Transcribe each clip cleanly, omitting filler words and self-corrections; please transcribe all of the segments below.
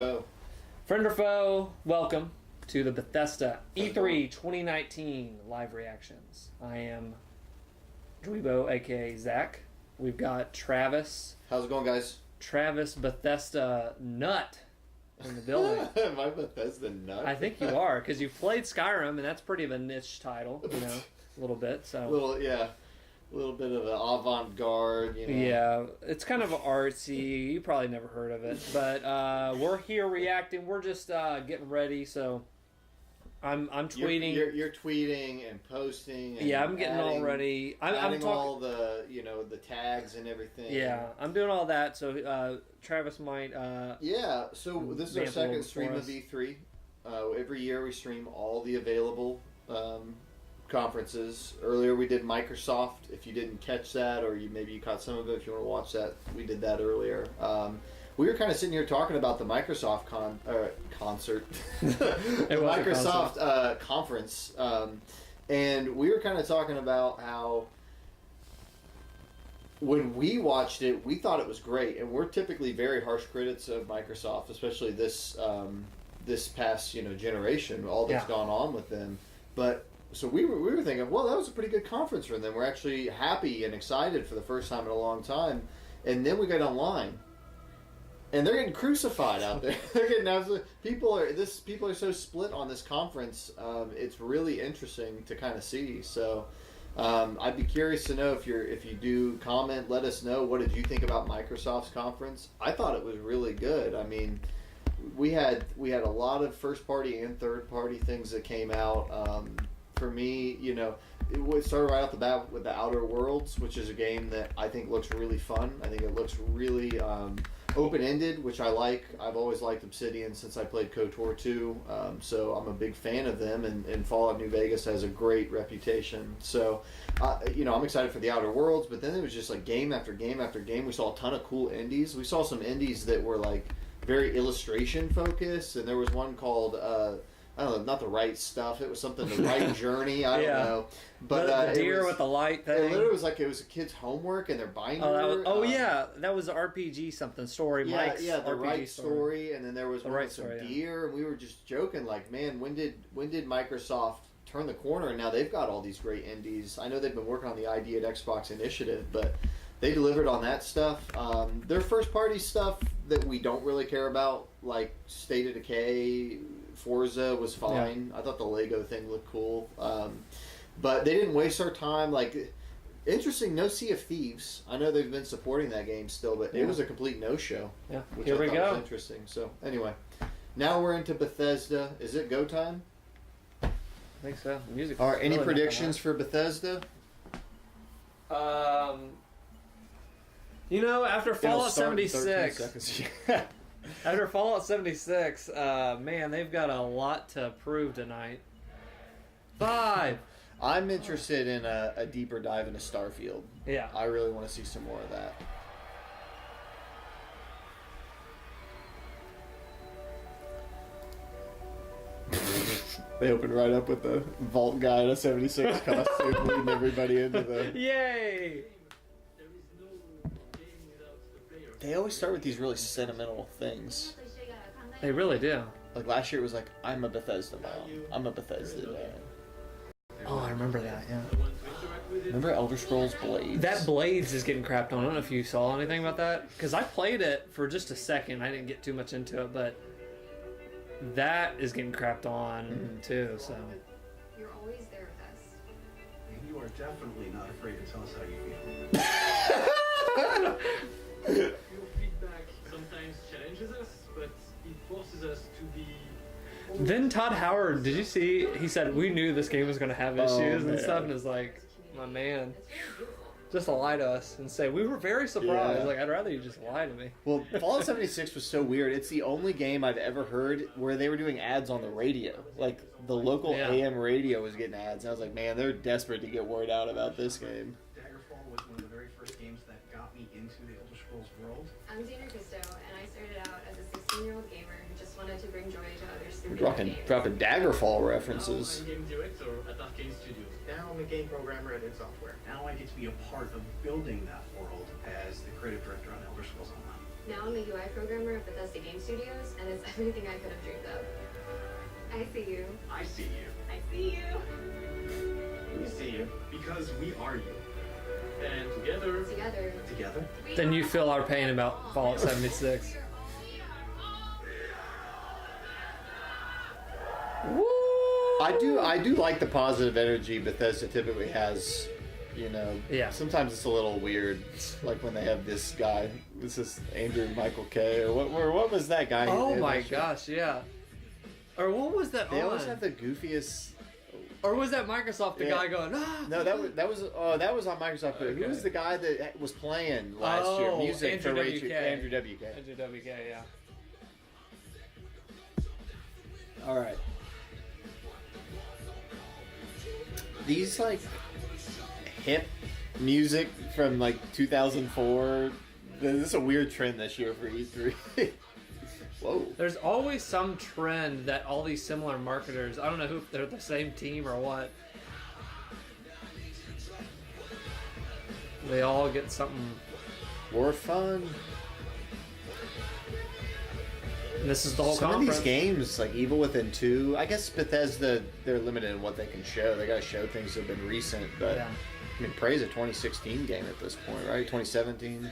Oh. Friend or foe, welcome to the Bethesda E3 2019 live reactions. I am Dweebo, aka Zach. We've got Travis. How's it going, guys? Travis Bethesda Nut in the building. Am I Bethesda Nut? I think you are, because you've played Skyrim, and that's pretty of a niche title, you know, a little bit. So A little bit of an avant-garde, you know. Yeah, it's kind of artsy. You probably never heard of it, but we're here reacting. We're just getting ready, so I'm tweeting. You're tweeting and posting. And yeah, I'm getting all ready. I'm all the the tags and everything. Yeah, I'm doing all that. So Travis might. Yeah. So this is our second stream of E3. Every year we stream all the available conferences. Earlier we did Microsoft. If you didn't catch that, or maybe you caught some of it, if you want to watch that, we did that earlier. We were kind of sitting here talking about the Microsoft concert, Microsoft conference, and we were kind of talking about how when we watched it, we thought it was great, and we're typically very harsh critics of Microsoft, especially this past generation, all that's gone on with them, but. So we were thinking, well, that was a pretty good conference for them. We're actually happy and excited for the first time in a long time. And then we got online, and they're getting crucified out there. They're getting absolutely, people are so split on this conference. It's really interesting to kind of see. So I'd be curious to know if you do comment, let us know, what did you think about Microsoft's conference? I thought it was really good. I mean, we had a lot of first party and third party things that came out. For me, it started right off the bat with the Outer Worlds, which is a game that I think looks really fun. I think it looks really open-ended, which I like. I've always liked Obsidian since I played KOTOR 2, so I'm a big fan of them, and Fallout New Vegas has a great reputation. So, I'm excited for the Outer Worlds, but then it was just like game after game after game. We saw a ton of cool indies. We saw some indies that were like very illustration-focused, and there was one called... I don't know, not the right stuff. It was something, the right journey. I don't know. But the deer with the light thing. It literally was like it was a kid's homework and their binder. That was the RPG something story. Yeah, Mike's the RPG right story, and then there was some deer, and we were just joking like, man, when did Microsoft turn the corner? And now they've got all these great indies. I know they've been working on the ID at Xbox initiative, but they delivered on that stuff. Their first party stuff that we don't really care about, like State of Decay. Forza was fine. I thought the Lego thing looked cool. But they didn't waste our time. Like, interesting, no Sea of Thieves. I know they've been supporting that game still, but it was a complete no-show. Yeah, which here I we thought go. was interesting. So, anyway, now we're into Bethesda. Is it go time? I think so. Music. All right, any predictions for Bethesda? After Fallout 76... After Fallout 76, man, they've got a lot to prove tonight. 5. I'm interested in a deeper dive into Starfield. Yeah. I really want to see some more of that. They opened right up with the Vault guy in a 76 costume, leading everybody into the... Yay! They always start with these really sentimental things. They really do. Like last year it was like, I'm a Bethesda mom. I'm a Bethesda dad. Oh, I remember that, yeah. Remember Elder Scrolls Blades? That Blades is getting crapped on. I don't know if you saw anything about that. Because I played it for just a second. I didn't get too much into it, but that is getting crapped on too, so. You're always there with us. And you are definitely not afraid to tell us how you feel. Your feedback sometimes challenges us, but it forces us to be... Then Todd Howard, did you see, he said, we knew this game was going to have issues and stuff, and it's like, my man, just to lie to us and say, we were very surprised. Like, I'd rather you just lie to me. Well, Fallout 76 was so weird. It's the only game I've ever heard where they were doing ads on the radio. Like, the local AM radio was getting ads. And I was like, man, they're desperate to get word out about this game. Daggerfall was one of the very first games that got me into the Elder Scrolls world. I'm Dana Cristo, and I started out as a 16-year-old gamer who just wanted to bring joy to others through video games. Dropping Daggerfall references. Now I'm game director at Arcane Studios. Now I'm a game programmer at id Software. Now I get to be a part of building that world as the creative director on Elder Scrolls Online. Now I'm a UI programmer at Bethesda Game Studios, and it's everything I could have dreamed of. I see you. I see you. I see you. We see you. Because we are you. And together, Together? Then you feel our pain about Fallout 76. I do like the positive energy Bethesda typically has. You know, Yeah. Sometimes it's a little weird, like when they have this guy. This is Andrew Michael K. Or what was that guy? Oh they my had? gosh, yeah. Or what was that They on? always have the goofiest. Or was that Microsoft, the Yeah. guy going, ah? No, that was on Microsoft. But who was the guy that was playing last year? Music Andrew for WK. Andrew WK. Andrew WK, yeah. All right. These like hip music from like 2004. This is a weird trend this year for E3. Whoa. There's always some trend that all these similar marketers, I don't know if they're the same team or what. They all get something. More fun. And this is the whole Some of conference. these games, like Evil Within 2, I guess Bethesda, they're limited in what they can show. They gotta show things that have been recent, but Yeah. I mean, Prey's a 2016 game at this point, right? 2017.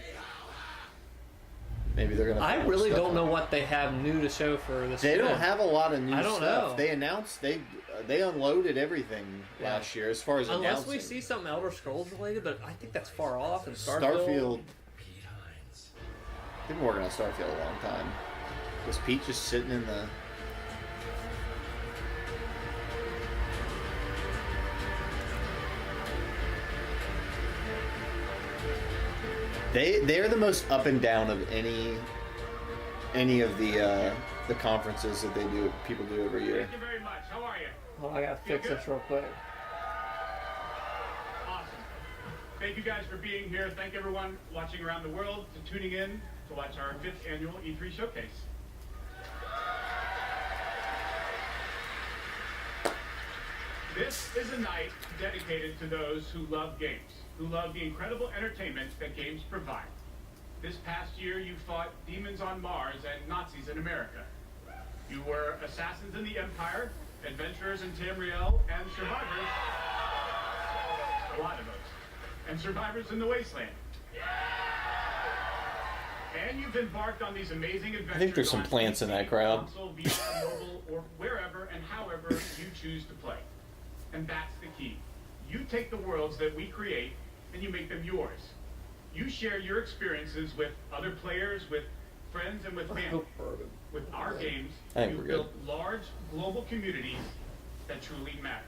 Maybe they're gonna. I put more really stuff don't know on. what they have new to show for this. They don't trend. have a lot of new I don't stuff. know. They announced they unloaded everything Yeah. last year as far as Unless announcing. we see something Elder Scrolls related, but I think that's far off. And Starfield. They've been working on Starfield a long time. Was Pete just sitting in the? They're the most up and down of any of the conferences that people do every year. thank you very much. How are you? Oh, I gotta fix this real quick. Awesome. Thank you guys for being here. Thank everyone watching around the world to tuning in to watch our 5th annual E3 showcase. This is a night dedicated to those who love games, who love the incredible entertainment that games provide. This past year, you fought demons on Mars and Nazis in America. You were assassins in the Empire, adventurers in Tamriel, and survivors. A lot of those. And survivors in the Wasteland. And you've embarked on these amazing adventures. I think there's some on plants in that PC, crowd. Console, VR, mobile, or wherever and however you choose to play. And that's the key. You take the worlds that we create and you make them yours. You share your experiences with other players, with friends, and with family. With our games, I think you've we're built large global communities that truly matter.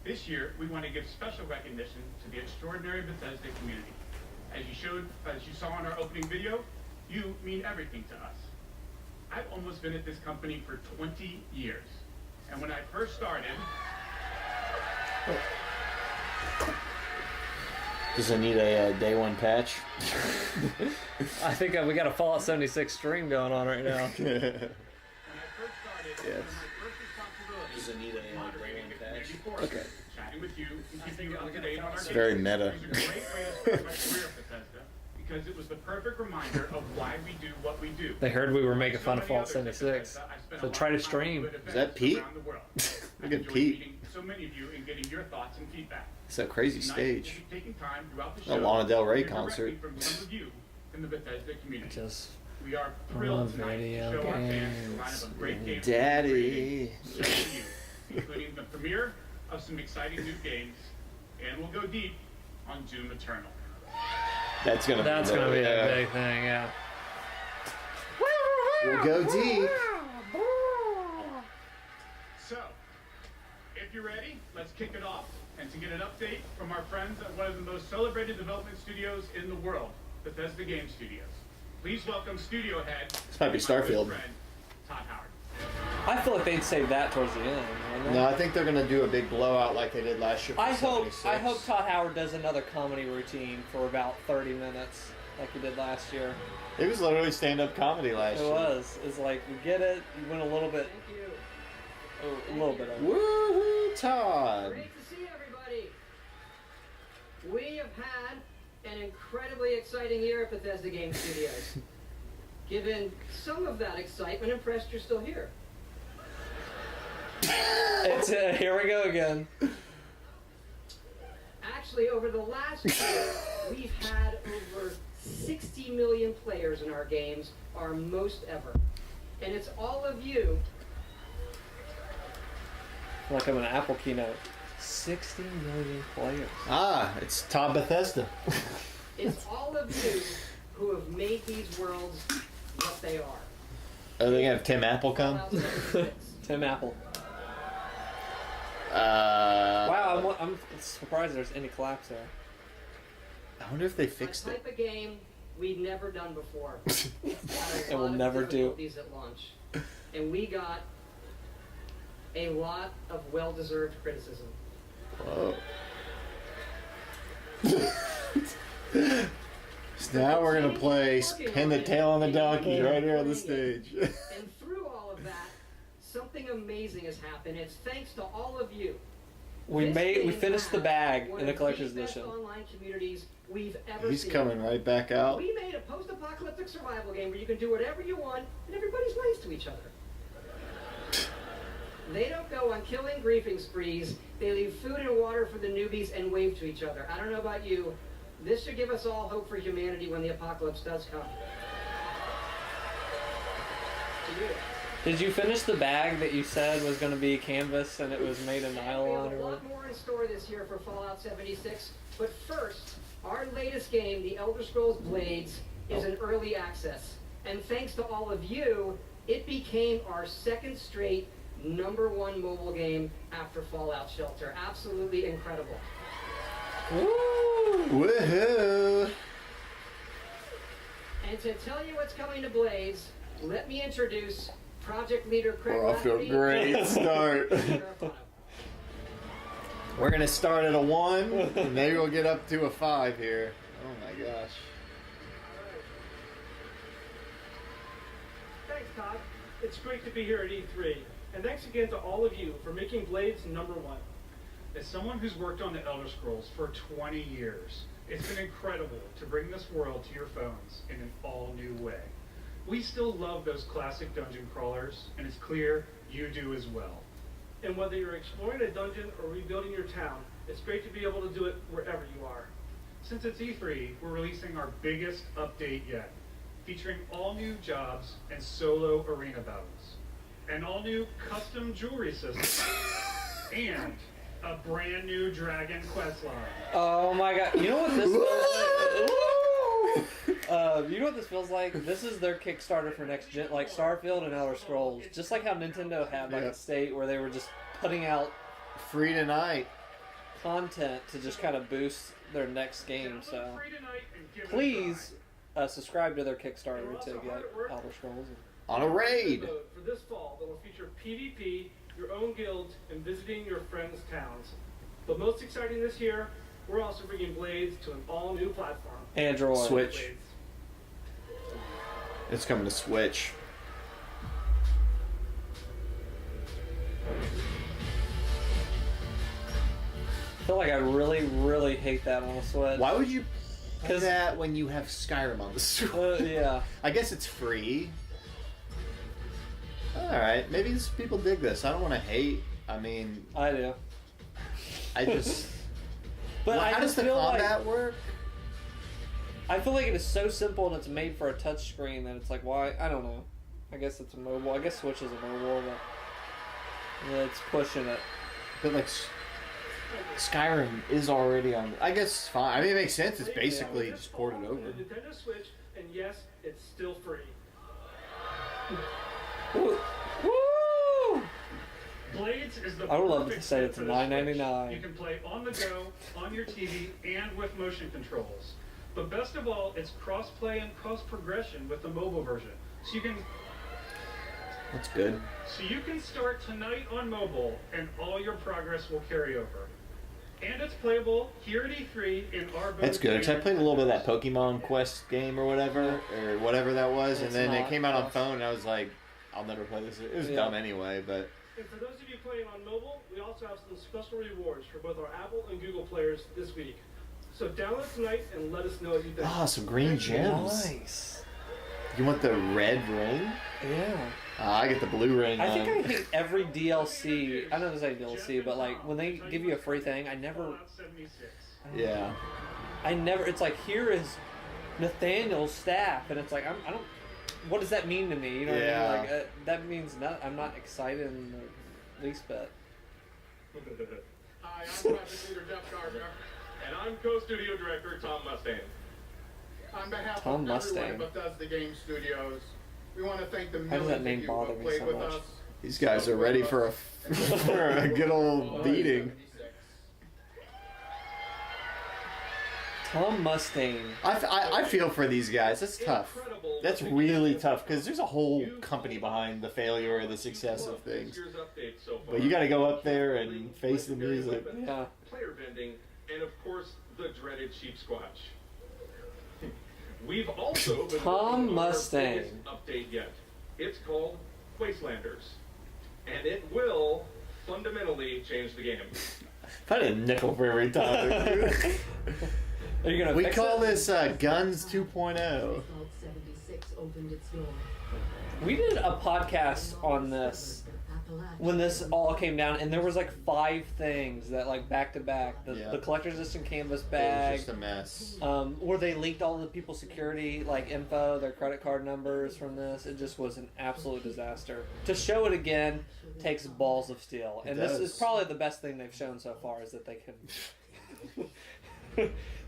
This year, we want to give special recognition to the extraordinary Bethesda community. As you saw in our opening video, you mean everything to us. I've almost been at this company for 20 years. And when I first started, Does it need a day one patch? I think we got a Fallout 76 stream going on right now. when I first started, Yes. my first responsibility Does it need a moderating the day one patch? community forum, Okay. chatting with you, and keeping you up to date on our It's games. very meta. It was a great way to start my career at Bethesda because it was the perfect reminder of why we do what we do. They heard we were making fun of So many Fallout others at 76. Bethesda, I spent So a try lot to of time stream. at Is that events Pete? around the world. Look I've at enjoyed Pete. meeting so many of you and getting your thoughts and feedback. It's a crazy Tonight, stage. we'll be taking time throughout the A show Lana Del Rey to hear directly concert. from some of you in the Bethesda community. Just We are love thrilled tonight to video show our fans a lineup games. of great games Daddy. for you, including the premiere of some exciting new games, and we'll go deep on Doom Eternal. That's gonna be a big thing, yeah. We'll go deep. So, if you're ready, let's kick it off. And to get an update from our friends at one of the most celebrated development studios in the world, Bethesda Game Studios. Please welcome studio head. This might be and my good Starfield. friend, Todd Howard. I feel like they'd save that towards the end. wouldn't they? No, I think they're gonna do a big blowout like they did last year. For I hope 76. Todd Howard does another comedy routine for about 30 minutes, like he did last year. It was literally stand-up comedy last It year. was. It's like we get it. You went a little bit. A little bit of it. Woohoo, Todd! Great to see everybody. We have had an incredibly exciting year at Bethesda Game Studios. given some of that excitement, impressed you're still here. It's here we go again. Actually, over the last year, we've had over 60 million players in our games, our most ever. And it's all of you. Like I'm an Apple keynote. 60 million players. Ah, it's Todd Bethesda. It's all of you who have made these worlds what they are. Are they gonna have Tim Apple come? Fallout 76. Tim Apple. Wow, Wow, I'm surprised there's any collapse there. I wonder if they fixed A it. type of game we'd never done before. And we'll never do. At launch. And we got a lot of well-deserved criticism. Whoa. So now we're gonna play Pin the Tail on the Donkey right here on the stage. And through all of that, something amazing has happened. It's thanks to all of you. We finished the bag One in the of collector's best edition. online communities we've ever He's seen. coming right back out. We made a post-apocalyptic survival game where you can do whatever you want and everybody's nice to each other. They don't go on killing griefing sprees. They leave food and water for the newbies and wave to each other. I don't know about you. This should give us all hope for humanity when the apocalypse does come. To you. Did you finish the bag that you said was going to be canvas and it was made of We nylon have or a what? lot more in store this year for Fallout 76, but first, our latest game, The Elder Scrolls Blades, is in early access. And thanks to all of you, it became our second straight #1 mobile game after Fallout Shelter. Absolutely incredible. Woo! Woohoo! And to tell you what's coming to Blades, let me introduce Project Leader Craig We're off to a Lafferty. great start. We're gonna start at a 1, and maybe we'll get up to a 5 here. Oh my gosh. Thanks, Todd. It's great to be here at E3. And thanks again to all of you for making Blades #1. As someone who's worked on the Elder Scrolls for 20 years, it's been incredible to bring this world to your phones in an all-new way. We still love those classic dungeon crawlers, and it's clear you do as well. And whether you're exploring a dungeon or rebuilding your town, it's great to be able to do it wherever you are. Since it's E3, we're releasing our biggest update yet, featuring all new jobs and solo arena battles, an all-new custom jewelry system, and a brand new dragon quest line. Oh my god. You know what this feels like? You know what this feels like? This is their Kickstarter for next gen, like Starfield and Elder Scrolls. Just like how Nintendo had like Yeah. a state where they were just putting out Free tonight. content to just kind of boost their next game. So Download free tonight and give it a please subscribe to their Kickstarter to get Elder Scrolls. On a raid. Mode for this fall that will feature PvP, your own guilds, and visiting your friends' towns. But most exciting this year, we're also bringing Blades to an all-new platform. Android. Switch. Blades. It's coming to Switch. I feel like I really, really hate that on the Switch. Why would you play 'Cause- that when you have Skyrim on the Switch? Yeah. I guess it's free. Alright, maybe people dig this. I don't want to hate. I mean, I do. I just... But Well, I how does just the feel combat like work? I feel like it is so simple and it's made for a touch screen that it's like, why? I don't know. I guess it's a mobile. I guess Switch is a mobile, but yeah, it's pushing it. But like, Skyrim is already on... I guess it's fine. I mean, it makes sense. It's basically just ported over. The Nintendo Switch, and yes, it's still free. Woo! Woo! Blades is the I would love perfect to say fit it's for the Switch. $9.99. You can play on the go, on your TV, and with motion controls. But best of all, it's cross-play and cross-progression with the mobile version. So That's good. you can start tonight on mobile, and all your progress will carry over. And it's playable here at E3 in our booth. That's good, 'cause I played a little bit of that Pokemon Quest game or whatever that was, and It's then it not came out on cross. phone, and I was like, I'll never play this. It was Yeah. dumb anyway, but... And for those of you playing on mobile, we also have some special rewards for both our Apple and Google players this week. So download tonight and let us know what you think. Ah, some green gems. Nice. You want the red ring? Yeah. I get the blue ring. I think I hate every DLC. I know this ain't DLC, but like when they give you a free thing, I never. Yeah. I never. It's like, here is Nathaniel's staff, and it's like, I don't. What does that mean to me? You know what I mean? Like that means not. I'm not excited in the least bit. Hi, I'm Project Leader Jeff Gardner, and I'm co-studio director Tom Mustaine. On behalf Tom of Mustaine. everyone at Bethesda Game Studios, we want to thank the How does that millions name of you bother who me played so with much? us. These guys are ready for a good old beating. Tom Mustaine. I feel for these guys. That's tough. That's really tough because there's a whole company behind the failure or the success of things. But you got to go up there and face the music. Yeah. Player vending, and of course, the dreaded sheep squatch. We've also been Tom working on our Mustaine. biggest update yet. It's called Wastelanders, and it will fundamentally change the game. If I had a nickel for every time. Are you gonna? We fix call it? this Guns 2.0. We did a podcast on this when this all came down, and there was like 5 things that like back to back. The collector's edition canvas It was bag. just a mess. Where they leaked all the people's security like info, their credit card numbers from this. It just was an absolute disaster. To show it again takes balls of steel, and this is probably the best thing they've shown so far is that they can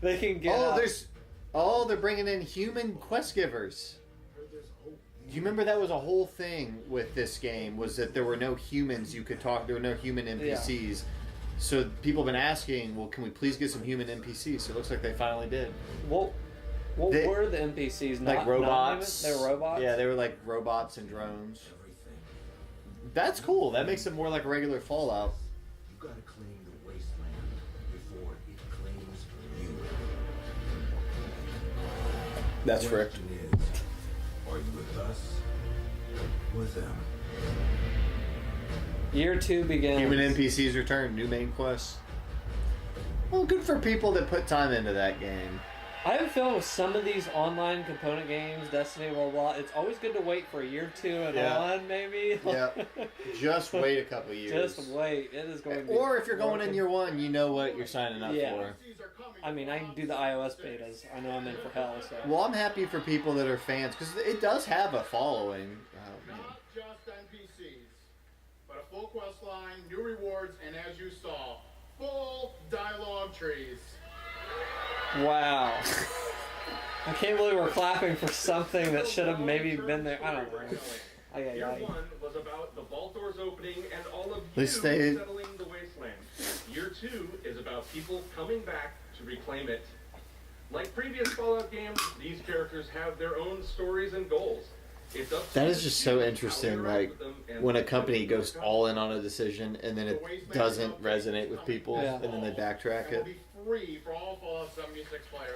they can get. They're bringing in human quest givers. Do you remember that was a whole thing with this game? Was that there were no humans you could talk? There were no human NPCs. Yeah. So people have been asking, well, can we please get some human NPCs? So it looks like they finally did. What were the NPCs? Like robots. They were robots? Yeah, they were like robots and drones. That's cool. That makes it more like a regular Fallout. You gotta claim the wasteland before it claims you. That's correct. Are you with us? With them. Year 2 begins. Human NPCs return. New main quest. Well, good for people that put time into that game. I have a feeling with some of these online component games, Destiny, blah, blah, it's always good to wait for a year 2 and on, maybe. Yeah. Just wait a couple years. Just wait. It is going to be... Or if you're going in year 1, you know what you're signing up for. I mean, I do the iOS betas. I know I'm in for hell, so... Well, I'm happy for people that are fans, because it does have a following. Not just NPCs, but a full quest line, new rewards, and as you saw, full dialogue trees. Wow. I can't believe we're clapping for something that should have maybe been there. I don't know. Year 1 was about the vault doors opening and all of you settling the wasteland. Year 2 is about people coming back to reclaim it. Like previous Fallout games, these characters have their own stories and goals. That is just so interesting, like, when a company goes all in on a decision and then it doesn't resonate with people, and then they backtrack it. Free for all Fallout 76 players.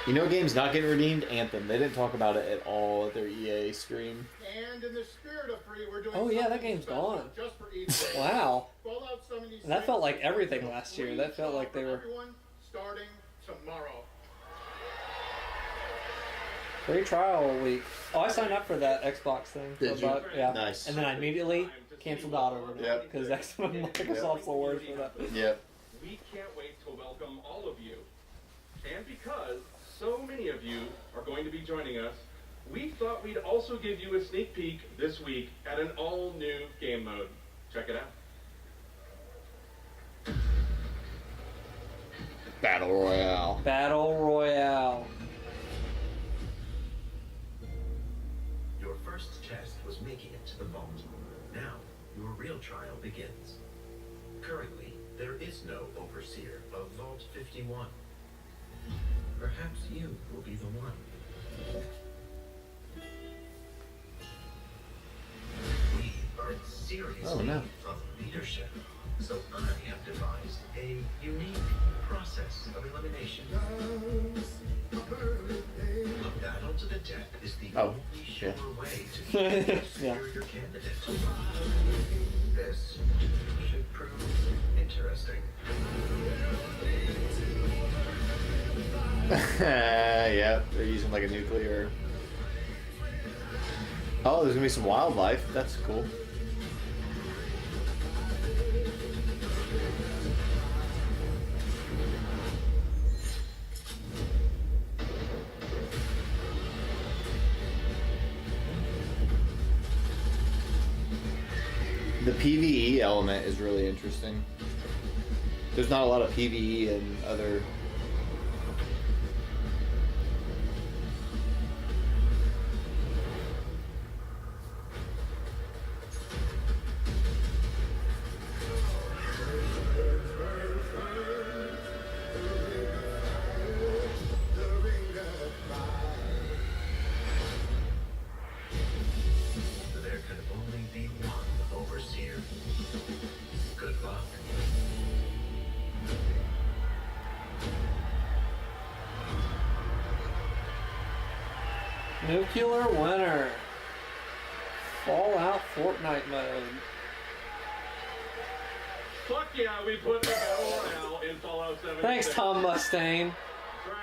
You know, a game's not getting redeemed? Anthem. They didn't talk about it at all at their EA stream. And in the spirit of free, we're doing that game's gone. Just for E3. Wow. Fallout 76. That felt like everything last year. That felt like they were... Everyone starting tomorrow. Free trial week. Oh, I signed up for that Xbox thing. Did you? Yeah. Nice. And then I immediately canceled out over it. Because Microsoft's the worst for that. Yep. We can't wait to welcome all of you. And because so many of you are going to be joining us, we thought we'd also give you a sneak peek this week at an all-new game mode. Check it out. Battle Royale. Battle Royale. Your first test was making it to the vault. Now, your real trial begins. Currently, there is no overseer of Vault 51. Perhaps you will be the one. We are seriously in need of leadership, so I have devised a unique process of elimination. A battle to the death is the only sure way to be a superior candidate. This should prove interesting. Yeah, they're using like a nuclear. Oh, there's gonna be some wildlife. That's cool. The PvE element is really interesting. There's not a lot of PvE in other. There can only be one overseer. Good luck. Nuclear winter. Fallout Fortnite mode. Fuck yeah, we put the Battle Royale in Fallout 76. Thanks, Tom Mustaine. That's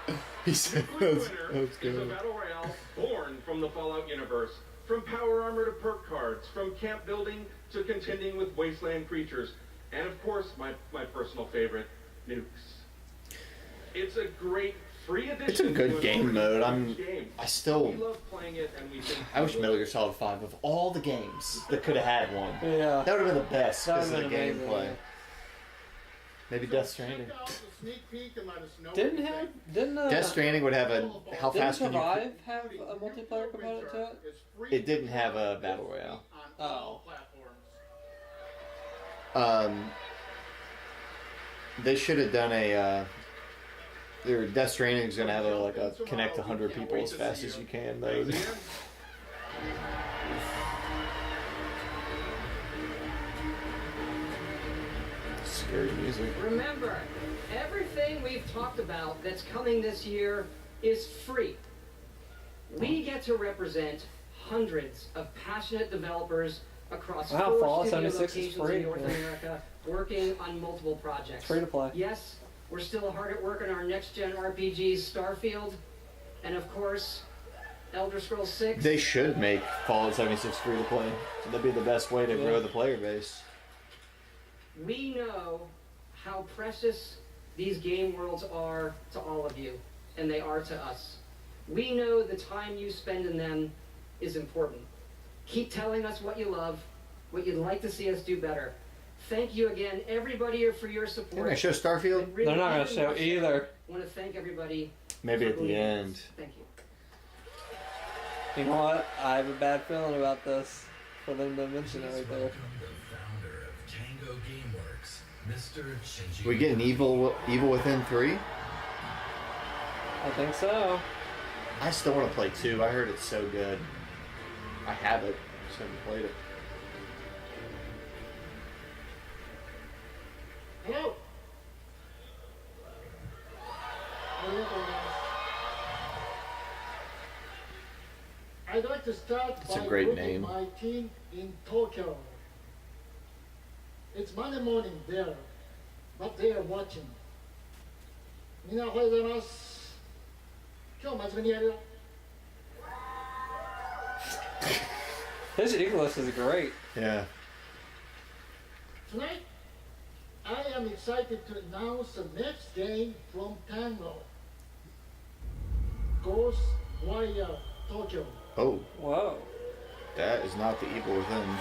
right. He said Nuclear that's Winter is a good. battle royale born from the Fallout universe. From power armor to perk cards, from camp building to contending with wasteland creatures, and of course, my personal favorite, nukes. It's a great free addition. It's a good to an game already mode. huge game. I still. We love playing it, and we think I wish Metal Gear Solid 5 of all the games that could have had one. Yeah. That would have been the best That because of the would've been gameplay. amazing. Maybe Death Stranding. Check out the sneak peek and let us know Didn't what you have think. didn't Death Stranding would have a how didn't fast can you? Survive have a multiplayer component to it? It's free It didn't have a battle royale. on all platforms. They should have done a. Their Death Stranding is gonna have a connect 100 people as fast as you can mode. Scary music. Remember, everything we've talked about that's coming this year is free. We get to represent hundreds of passionate developers across Wow, 4 Fallout studio 76 is locations free. in North Yeah. America working on multiple projects. Free to play. Yes, we're still hard at work on our next-gen RPGs, Starfield, and of course, Elder Scrolls 6. They should make Fallout 76 free to play. That'd be the best way to grow the player base. We know how precious these game worlds are to all of you, and they are to us. We know the time you spend in them is important. Keep telling us what you love, what you'd like to see us do better. Thank you again, everybody, for your support. They're gonna show Starfield? Really, They're not gonna even show more so, either. I want to thank everybody. Maybe for at the believing in end. us. Thank you. You know what? I have a bad feeling about this for them to mention it right there. Welcome the founder of Tango Gameworks, Mr. Shinji. We get an Evil Within 3? I think so. I still want to play 2. I heard it's so good. I have it. Just haven't played it. Hello. I'd like to start It's a by great greeting name. my team in Tokyo. It's Monday morning there, but they are watching. みんなおはようございます。今日真面目にやるよ。 His English is great. Yeah. Tonight, I am excited to announce the next game from Tango. Ghost Warrior Tokyo. Oh, Whoa. that is not the Evil Within.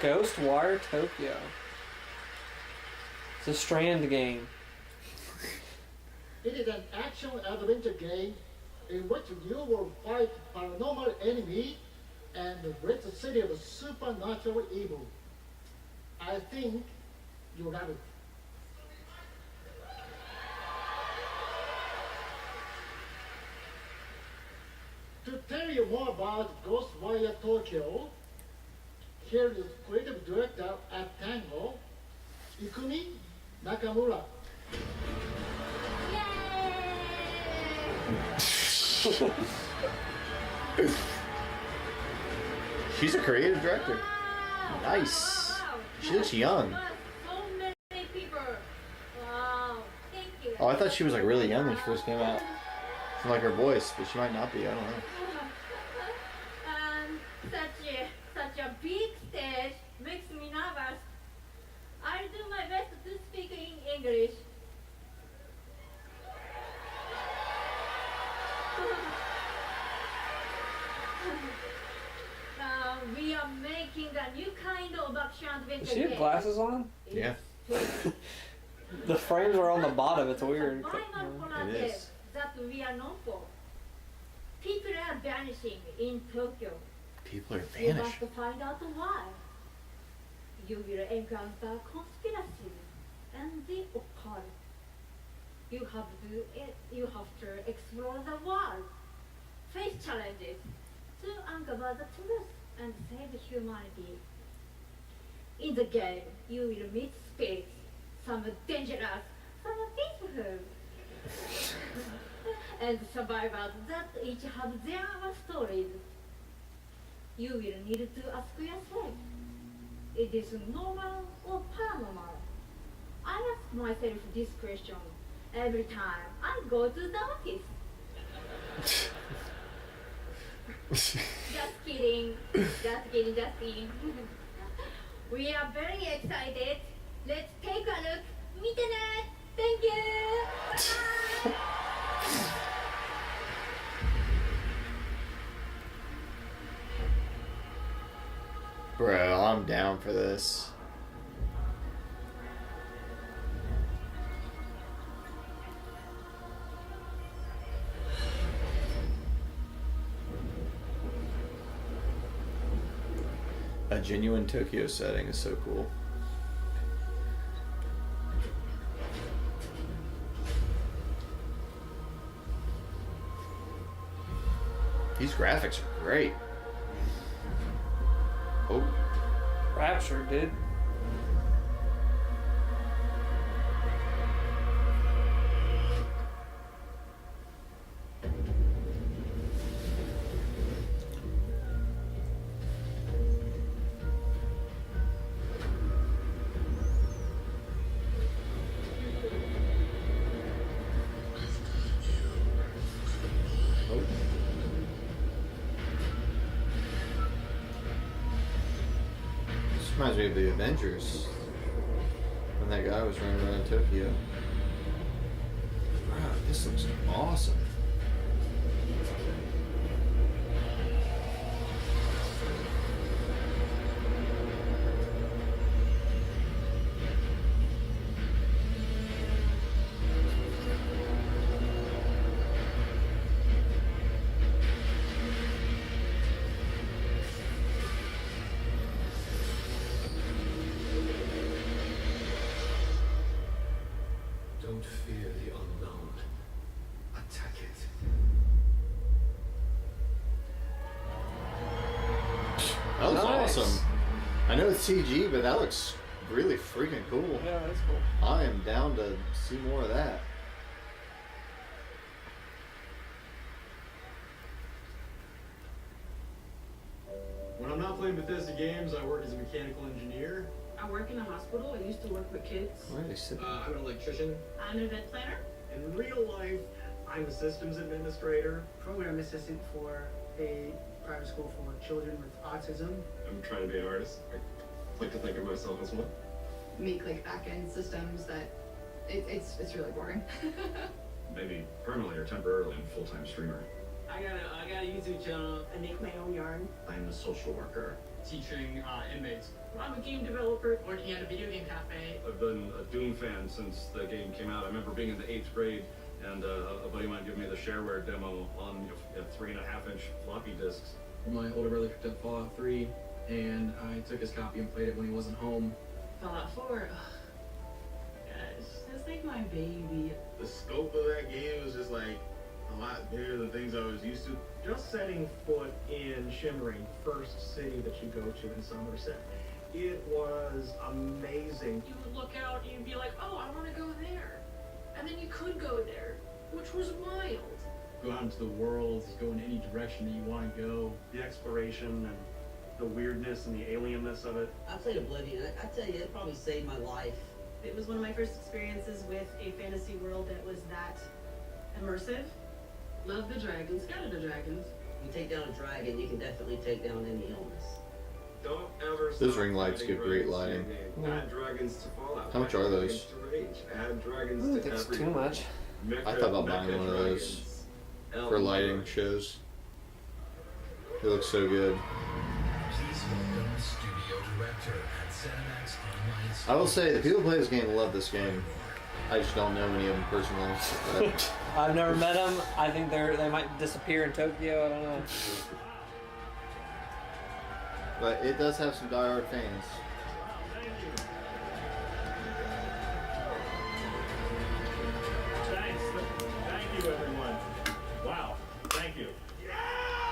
Ghostwire Tokyo. It's a Strand game. It is an action-adventure game in which you will fight paranormal enemy and rid the city of supernatural evil. I think you'll love it. To tell you more about Ghostwire Tokyo, here is creative director at Tango, Ikumi Nakamura. She's a creative director. Nice. She looks young. So many people. Wow. Thank you. Oh, I thought she was like really young when she first came out. From like her voice, but she might not be. I don't know. Such a big stage makes me nervous. I'll do my best to speak in English. We are making a new kind of action adventure. Does she have glasses on? Yeah. The frames are on the bottom. It's weird. It is. That we are known for. People are vanishing in Tokyo. People are You vanished. must find out why. You will encounter conspiracy and the occult. You have to explore the world, face challenges, to uncover the truth and save humanity. In the game, you will meet spirits, some dangerous, some peaceful, and survivors that each have their own stories. You will need to ask yourself, it is normal or paranormal? I ask myself this question every time I go to the office. Just kidding. We are very excited. Let's take a look. Meet it. Thank you. Bye-bye. Bro, I'm down for this. A genuine Tokyo setting is so cool. These graphics are great. Oh. Rapture, dude. Reminds me of the Avengers when that guy was running around Tokyo. Wow, this looks awesome. Don't fear the unknown. Attack it. That looks Nice. awesome. I know it's CG, but that looks really freaking cool. Yeah, that's cool. I am down to see more of that. When I'm not playing Bethesda games, I work as a mechanical engineer. I work in a hospital. I used to work with kids. Why are they sitting? I'm an electrician. I'm an event planner. In real life, I'm a systems administrator. Program assistant for a private school for children with autism. I'm trying to be an artist. I like to think of myself as one. Make like back-end systems that it's really boring. Maybe permanently or temporarily a full-time streamer. I got a YouTube channel. I make my own yarn. I'm a social worker. Teaching inmates. I'm a game developer working at a video game cafe. I've been a Doom fan since the game came out. I remember being in the 8th grade and a buddy of mine gave me the shareware demo on 3.5-inch floppy disks. My older brother picked up Fallout 3, and I took his copy and played it when he wasn't home. Fallout 4. Guys, that's like my baby. The scope of that game was just like a lot bigger than things I was used to. Just setting foot in Shimmering, first city that you go to in Somerset, it was amazing. You would look out and you'd be like, oh, I want to go there. And then you could go there, which was wild. Go out into the world, go in any direction that you want to go. The exploration and the weirdness and the alienness of it. I played Oblivion. I tell you, it probably saved my life It was one of my first experiences with a fantasy world that was that immersive. Love the dragons, scatter the dragons. You take down a dragon, you can definitely take down any illness. Don't ever Those stop ring lights adding give great dragons to lighting. your game. Add dragons to Fallout. How much are Add those? dragons to Rage. Add dragons I don't to think it's every too much. I thought about buying one of those for lighting shows. They look so good. Please welcome studio director at ZeniMax Online I will say, the people who play this game love this game. I just don't know any of them personally. But I've never met them. I think they might disappear in Tokyo. I don't know. But it does have some diehard fans. Thanks. Thank you, everyone. Wow. Thank you.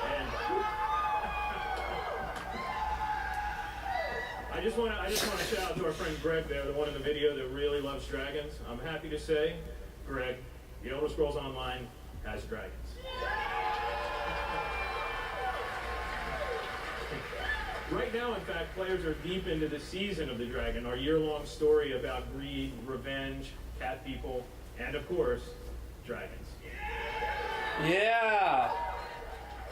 And I just want to shout out to our friend Greg there, the one in the video that really loves dragons. I'm happy to say, Greg, The Elder Scrolls Online has dragons. Right now, in fact, players are deep into the season of the dragon, our year-long story about greed, revenge, cat people, and of course, dragons. Yeah!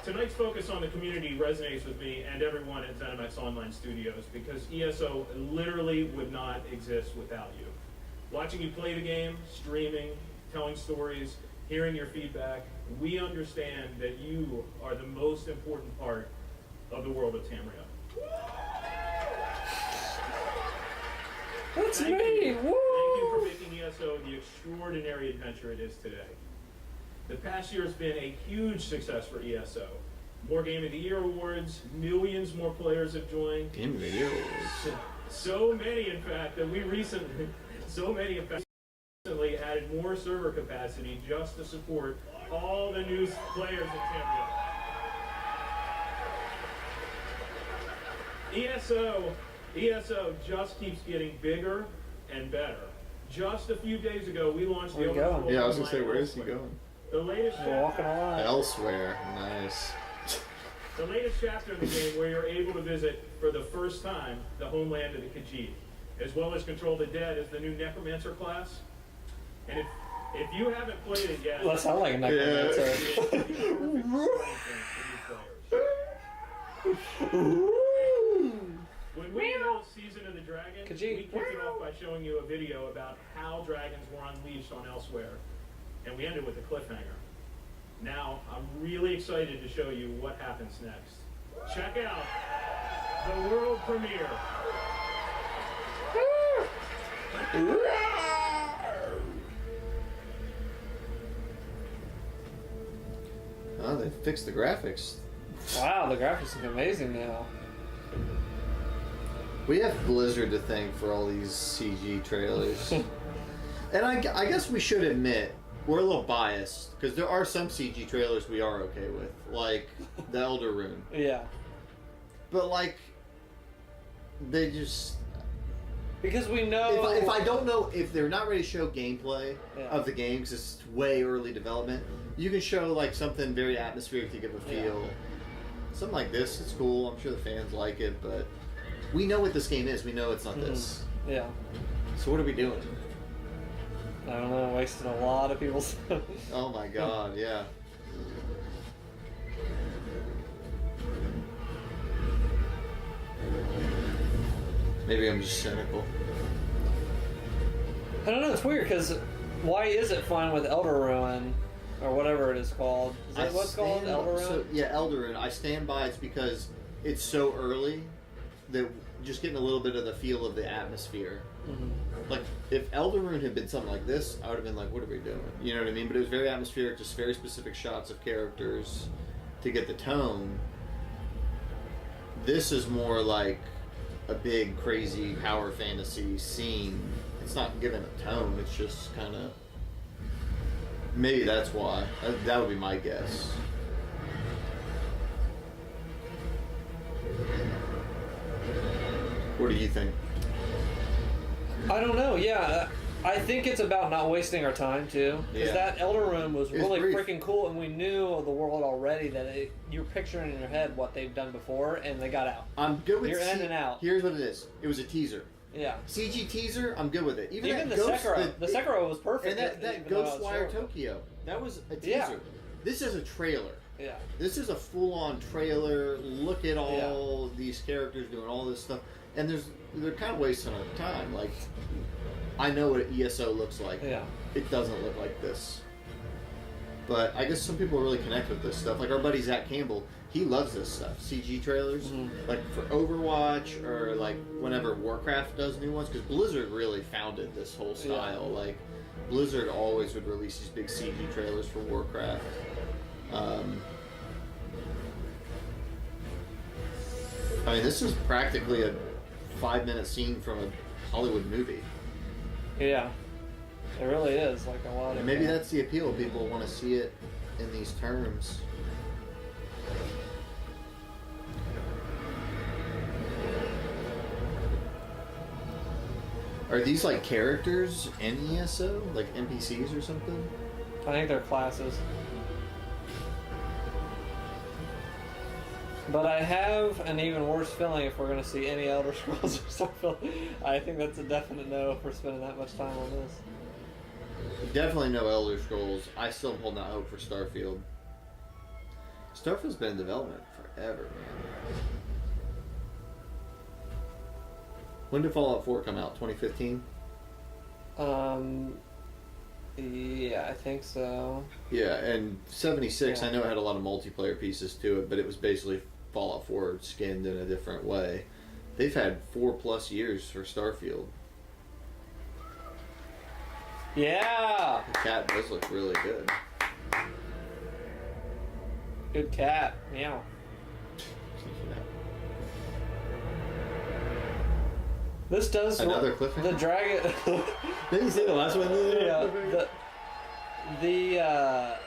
Tonight's focus on the community resonates with me and everyone at ZeniMax Online Studios because ESO literally would not exist without you. Watching you play the game, streaming, telling stories, hearing your feedback, we understand that you are the most important part of the world of Tamriel. That's Thank me! you. Woo! Thank you for making ESO the extraordinary adventure it is today. The past year has been a huge success for ESO. More Game of the Year awards, millions more players have joined. Game of the Year awards. So many, in fact, that we recently added more server capacity just to support all the new players in Tamriel. ESO just keeps getting bigger and better. Just a few days ago, we launched the Elder Scrolls Yeah, I was gonna Online say, where is he Elsewhere. going? The latest Walking along. Elsewhere. Nice. The latest chapter in the game where you're able to visit for the first time the homeland of the Khajiit, as well as control the dead as the new Necromancer class. And if you haven't played it yet, That sounds like a Necromancer. When we announced Season of the Dragon, we kicked it off by showing you a video about how dragons were unleashed on Elsewhere, and we ended with a cliffhanger. Now, I'm really excited to show you what happens next. Check out the world premiere. Oh, they fixed the graphics. Wow, the graphics look amazing now. We have Blizzard to thank for all these CG trailers. And I guess we should admit, we're a little biased, because there are some CG trailers we are okay with, like the Elder Rune. Yeah. But, like, they just... Because we know... If I don't know, if they're not ready to show gameplay of the game, because it's way early development, you can show, like, something very atmospheric to give a feel. Yeah. Something like this, it's cool. I'm sure the fans like it, but we know what this game is. We know it's not this. Yeah. So what are we doing? I don't know, wasting a lot of people's... Oh my god, yeah. Maybe I'm just cynical. I don't know, it's weird, because why is it fun with Elder Ruin, or whatever it is called? Is that what's called, Elder Ruin? So, yeah, Elder Rune. I stand by it's because it's so early that just getting a little bit of the feel of the atmosphere. Mm-hmm. Like, if Elder Rune had been something like this, I would have been like, what are we doing? You know what I mean? But it was very atmospheric, just very specific shots of characters to get the tone. This is more like a big, crazy power fantasy scene. It's not given a tone, it's just kind of... Maybe that's why. That would be my guess. What do you think? I don't know, yeah. I think it's about not wasting our time, too. Because that Elder Room was really freaking cool, and we knew of the world already that you're picturing in your head what they've done before, and they got out. I'm good with You're in and out. Here's what it is. It was a teaser. Yeah. CG teaser, I'm good with it. Even that the Ghost, Sekiro. The Sekiro was perfect. And that Ghostwire Tokyo, that was a teaser. Yeah. This is a trailer. Yeah. This is a full-on trailer. Look at all these characters doing all this stuff, and they're kind of wasting our time. Like, I know what ESO looks like. Yeah. It doesn't look like this. But I guess some people really connect with this stuff. Like our buddy Zach Campbell, he loves this stuff. CG trailers, like for Overwatch or like whenever Warcraft does new ones, because Blizzard really founded this whole style. Yeah. Like Blizzard always would release these big CG trailers for Warcraft. I mean, this is practically a 5-minute scene from a Hollywood movie. Yeah, it really is. Like a lot and maybe that's the appeal. People want to see it in these terms. Are these like characters in ESO? Like NPCs or something? I think they're classes. But I have an even worse feeling if we're going to see any Elder Scrolls or Starfield. I think that's a definite no if we're spending that much time on this. Definitely no Elder Scrolls. I still am holding out hope for Starfield. Starfield's been in development forever, man. When did Fallout 4 come out? 2015? Yeah, I think so. Yeah, and 76, I know it had a lot of multiplayer pieces to it, but it was basically Fallout 4 skinned in a different way. They've had 4+ years for Starfield. Yeah! The cat does look really good. Good cat. Meow. This does another cliffhanger. The dragon. Didn't you see the last one? Yeah. The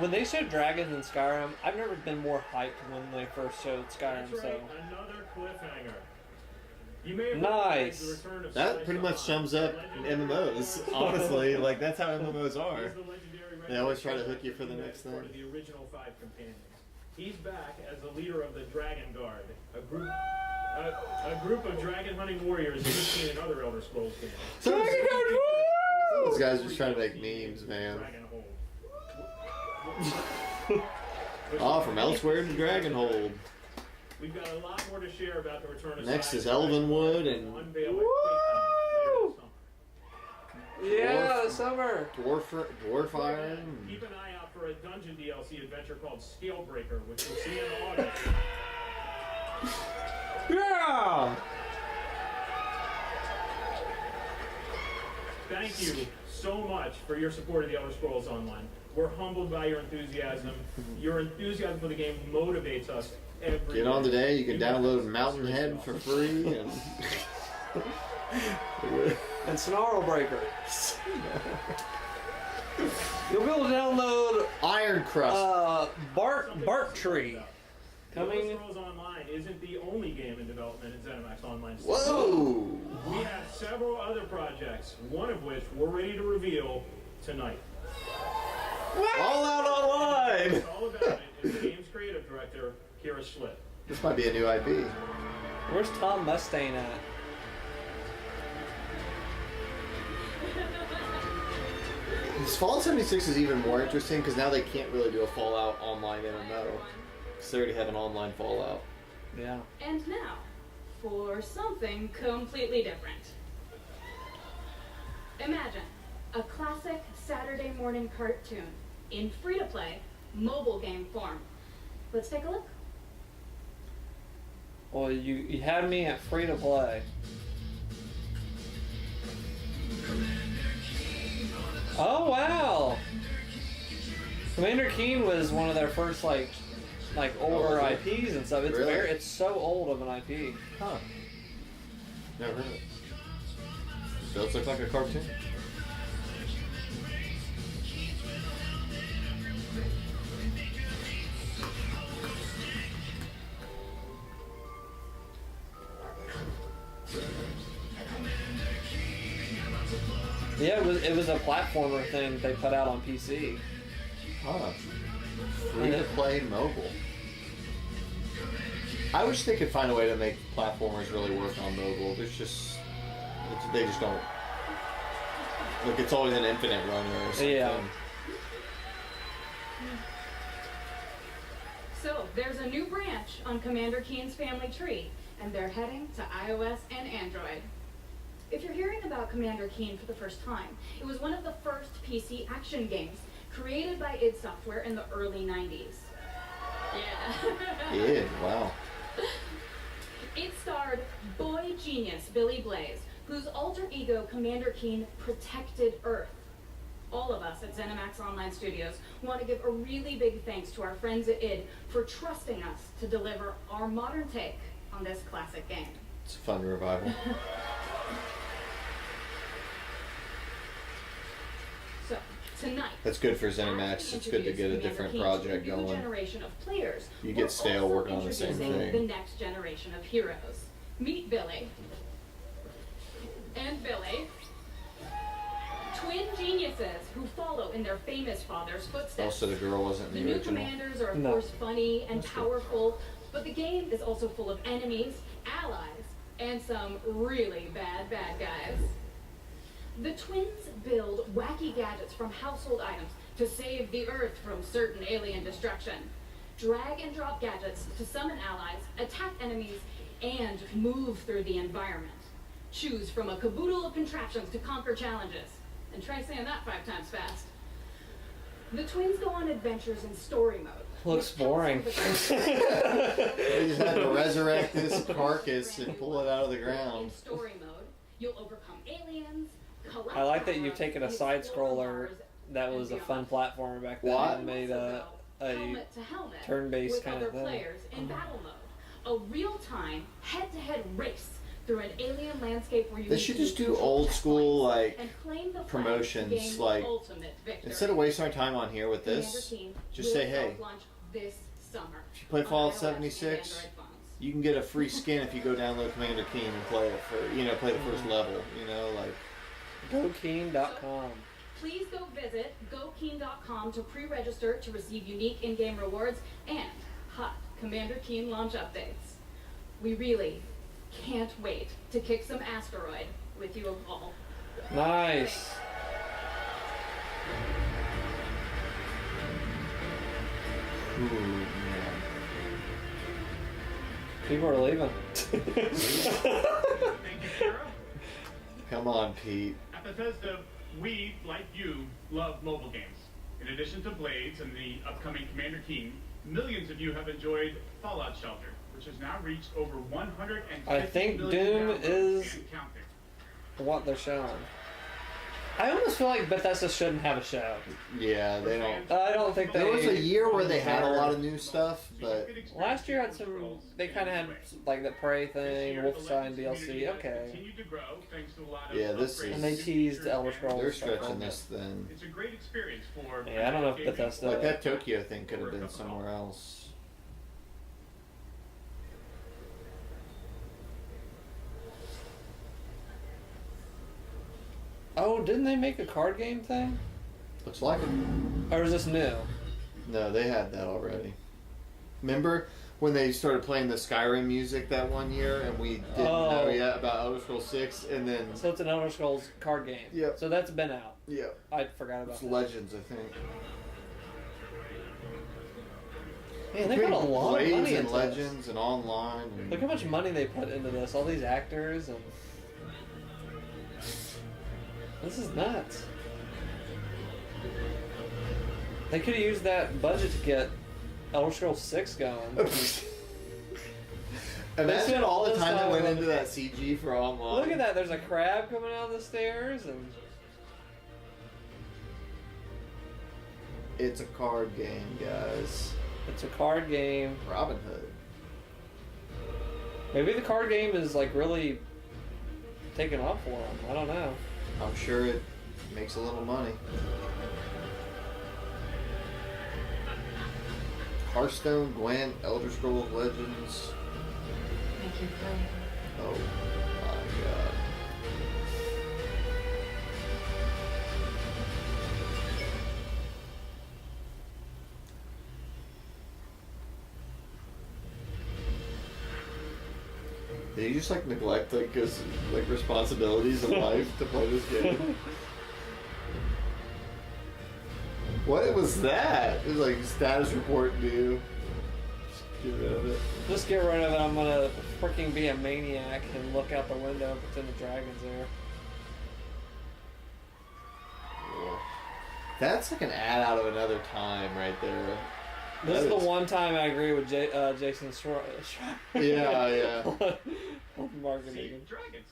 when they showed dragons in Skyrim, I've never been more hyped when they first showed Skyrim. That's right, So another cliffhanger. You may have nice. The return of That pretty much sums up MMOs. Honestly, like that's how MMOs are. They always try to hook you for the next thing. Part of the original 5 companions. He's back as the leader of the Dragon Guard, a group of dragon hunting warriors you've seen in other Elder Scrolls games. Dragon Guard! Those guys are just trying to make memes, man. From elsewhere to Dragonhold. We've got a lot more to share about the return of Next is Elvenwood and Woo! Yeah, the summer. Dwarf Iron. Keep an eye out for a dungeon DLC adventure called Scalebreaker, which we'll see in August. Yeah! Thank you so much for your support of the Elder Scrolls Online. We're humbled by your enthusiasm. Your enthusiasm for the game motivates us every Get on today. You can download Mountain Head for free. And Snarlbreaker. You'll be able to download Iron Crust. Bark Tree. Elder Scrolls Online isn't the only game in development in ZeniMax Online. Whoa! We have several other projects, one of which we're ready to reveal tonight. All Out Online! It's all about it is the game's creative director, Kira Schlitt. This might be a new IP. Where's Tom Mustaine at? This Fallout 76 is even more interesting because now they can't really do a Fallout Online MMO. Because they already have an online Fallout. Yeah. And now, for something completely different. Imagine a classic Saturday morning cartoon in free-to-play mobile game form. Let's take a look. Well, you had me at free to play. Oh wow! Commander Keen was one of their first like older IPs and stuff. It's Really? it's so old of an IP. Huh. Never heard of it. Does look like a cartoon. Yeah, it was a platformer thing they put out on PC. Huh. Free to play mobile. I wish they could find a way to make platformers really work on mobile. They just don't. Look, it's always an infinite runner or something. Yeah. So, there's a new branch on Commander Keen's family tree, and they're heading to iOS and Android. If you're hearing about Commander Keen for the first time, it was one of the first PC action games created by id Software in the early 90s. Yeah. Id, wow. It starred boy genius Billy Blaze, whose alter ego Commander Keen protected Earth. All of us at ZeniMax Online Studios want to give a really big thanks to our friends at id for trusting us to deliver our modern take on this classic game. It's a fun revival. So, tonight, That's good for ZeniMax. It's good to get a different project going. Generation of players. You get stale working on the same Introducing thing. the next generation of heroes. Meet Billy. And Billy. Twin geniuses who follow in their famous father's footsteps. Also, the girl wasn't The in the new original. commanders are, of course, funny and powerful, but the game is also full of enemies, allies, and some really bad guys. The twins build wacky gadgets from household items to save the Earth from certain alien destruction. Drag and drop gadgets to summon allies, attack enemies, and move through the environment. Choose from a caboodle of contraptions to conquer challenges. And try saying that 5 times fast. The twins go on adventures in story mode. Looks boring. They just had to resurrect this carcass and pull it out of the ground. In story mode, you'll overcome aliens, collect I like that armor, you've taken a and side explore scroller Mars that was a fun platformer back then What? and made a helmet to helmet turn-based with kind other of thing. players in battle mode. A real-time, head-to-head race through an alien landscape where you They need should to just do control old tech school points like and claim the flag to promotions, gain like ultimate victory. instead of wasting our time on here with Commander this, Keen just will say, hey, soft launch this summer if you play on Fallout iOS and 76, Android phones. you can get a free skin if you go download Commander Keen and play it for play the first level. Like GoKeen.com. Please go visit gokeen.com to pre-register to receive unique in-game rewards and hot Commander Keen launch updates. We really can't wait to kick some asteroid with you all. Nice. Ooh, man. People are leaving. Thank you, Sarah. Come on, Pete. At Bethesda, we, like you, love mobile games. In addition to Blades and the upcoming Commander Keen, millions of you have enjoyed Fallout Shelter, which has now reached over 150 I think million Doom downloads is and counting. what they're showing. I almost feel like Bethesda shouldn't have a show. Yeah, they don't. I don't think they. There was a year where they had a lot of new stuff, but Last year had some. They kind of had like the Prey thing, Wolfenstein DLC. Okay. Continued to grow thanks to a lot of yeah, this upgrades. is. And they teased Elder Scrolls. They're stuff stretching on it. this thin. It's a great experience for Yeah, I don't know if Bethesda. Like that Tokyo thing could have been somewhere else. Oh, didn't they make a card game thing? Looks like it. Or is this new? No, they had that already. Remember when they started playing the Skyrim music that one year, and we didn't know yet about Elder Scrolls 6, and then So it's an Elder Scrolls card game. Yep. So that's been out. yeah, I forgot about it's that. Legends, I think. Man, they got a lot of Blades money and into Legends this. and online. And Look how much money they put into this. All these actors and this is nuts. They could have used that budget to get Elder Scrolls 6 going. Imagine all the this time that went on- into that CG for online. Look at that. There's a crab coming out of the stairs, and It's a card game, guys. it's a card game. Robin Hood. Maybe the card game is like really taking off for them. I don't know. I'm sure it makes a little money. Hearthstone, Gwent, Elder Scrolls Legends. Make you play. Oh my god. Did you just like neglect like his like responsibilities in life to play this game? What was that? It was like status report due. Just get rid of it. Just get rid of it. I'm gonna freaking be a maniac and look out the window and pretend the dragon's there. That's like an ad out of another time right there. This is the one time I agree with Jason Schreier. Yeah. Marketing. Dragons.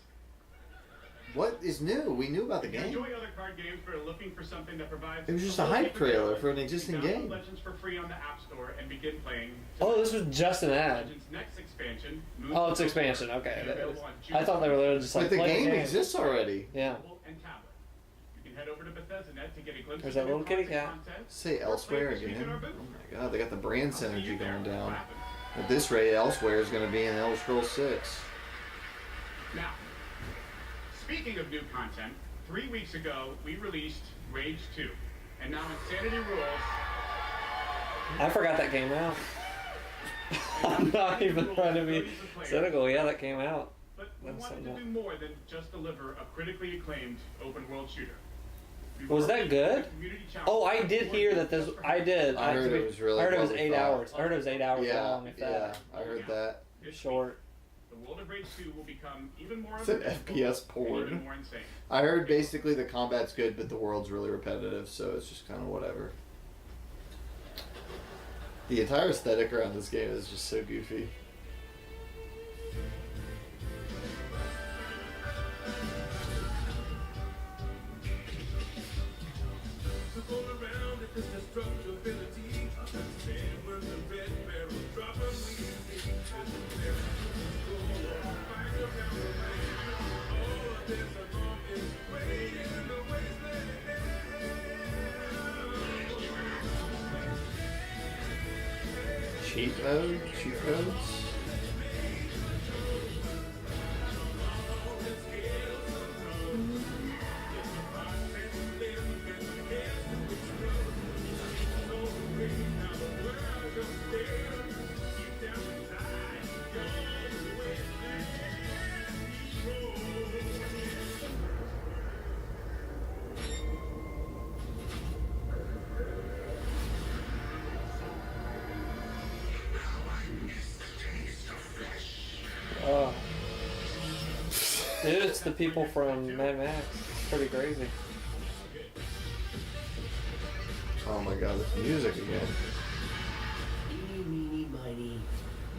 What is new? We knew about the If you game. enjoy other card games but are looking for something that provides It was just a hype trailer for an existing download game. Legends for free on the App Store and begin playing. Oh, this was just an ad. Legends' next expansion. Oh, it's expansion. Okay. Available on I thought they were literally just like the play game exists already. Yeah. And tablet. You can head over to Bethesda Net to get a glimpse There's of that little kitty cat. Say elsewhere again. Oh my god, they got the brand synergy going down. At this rate, elsewhere is going to be in Elder Scrolls 6. Now, speaking of new content, 3 weeks ago we released Rage 2, and now Insanity Rules. I forgot that came out. I'm not even trying to be cynical. Yeah, that came out. But we wanted to do more than just deliver a critically acclaimed open world shooter. Was that good? Oh, I did hear that this. I did. I heard it was really. I heard it was well 8 thought. hours. I heard it was 8 hours Yeah, long. If that. I heard that. Short. The world of Rage 2 will become even more. It's an FPS porn. I heard basically the combat's good, but the world's really repetitive, so it's just kind of whatever. The entire aesthetic around this game is just so goofy. Cheat mode? Cheat codes? Oh. Dude, it's the people from Mad Max. It's pretty crazy. Oh my god, this music again. Eeny, meeny, miny,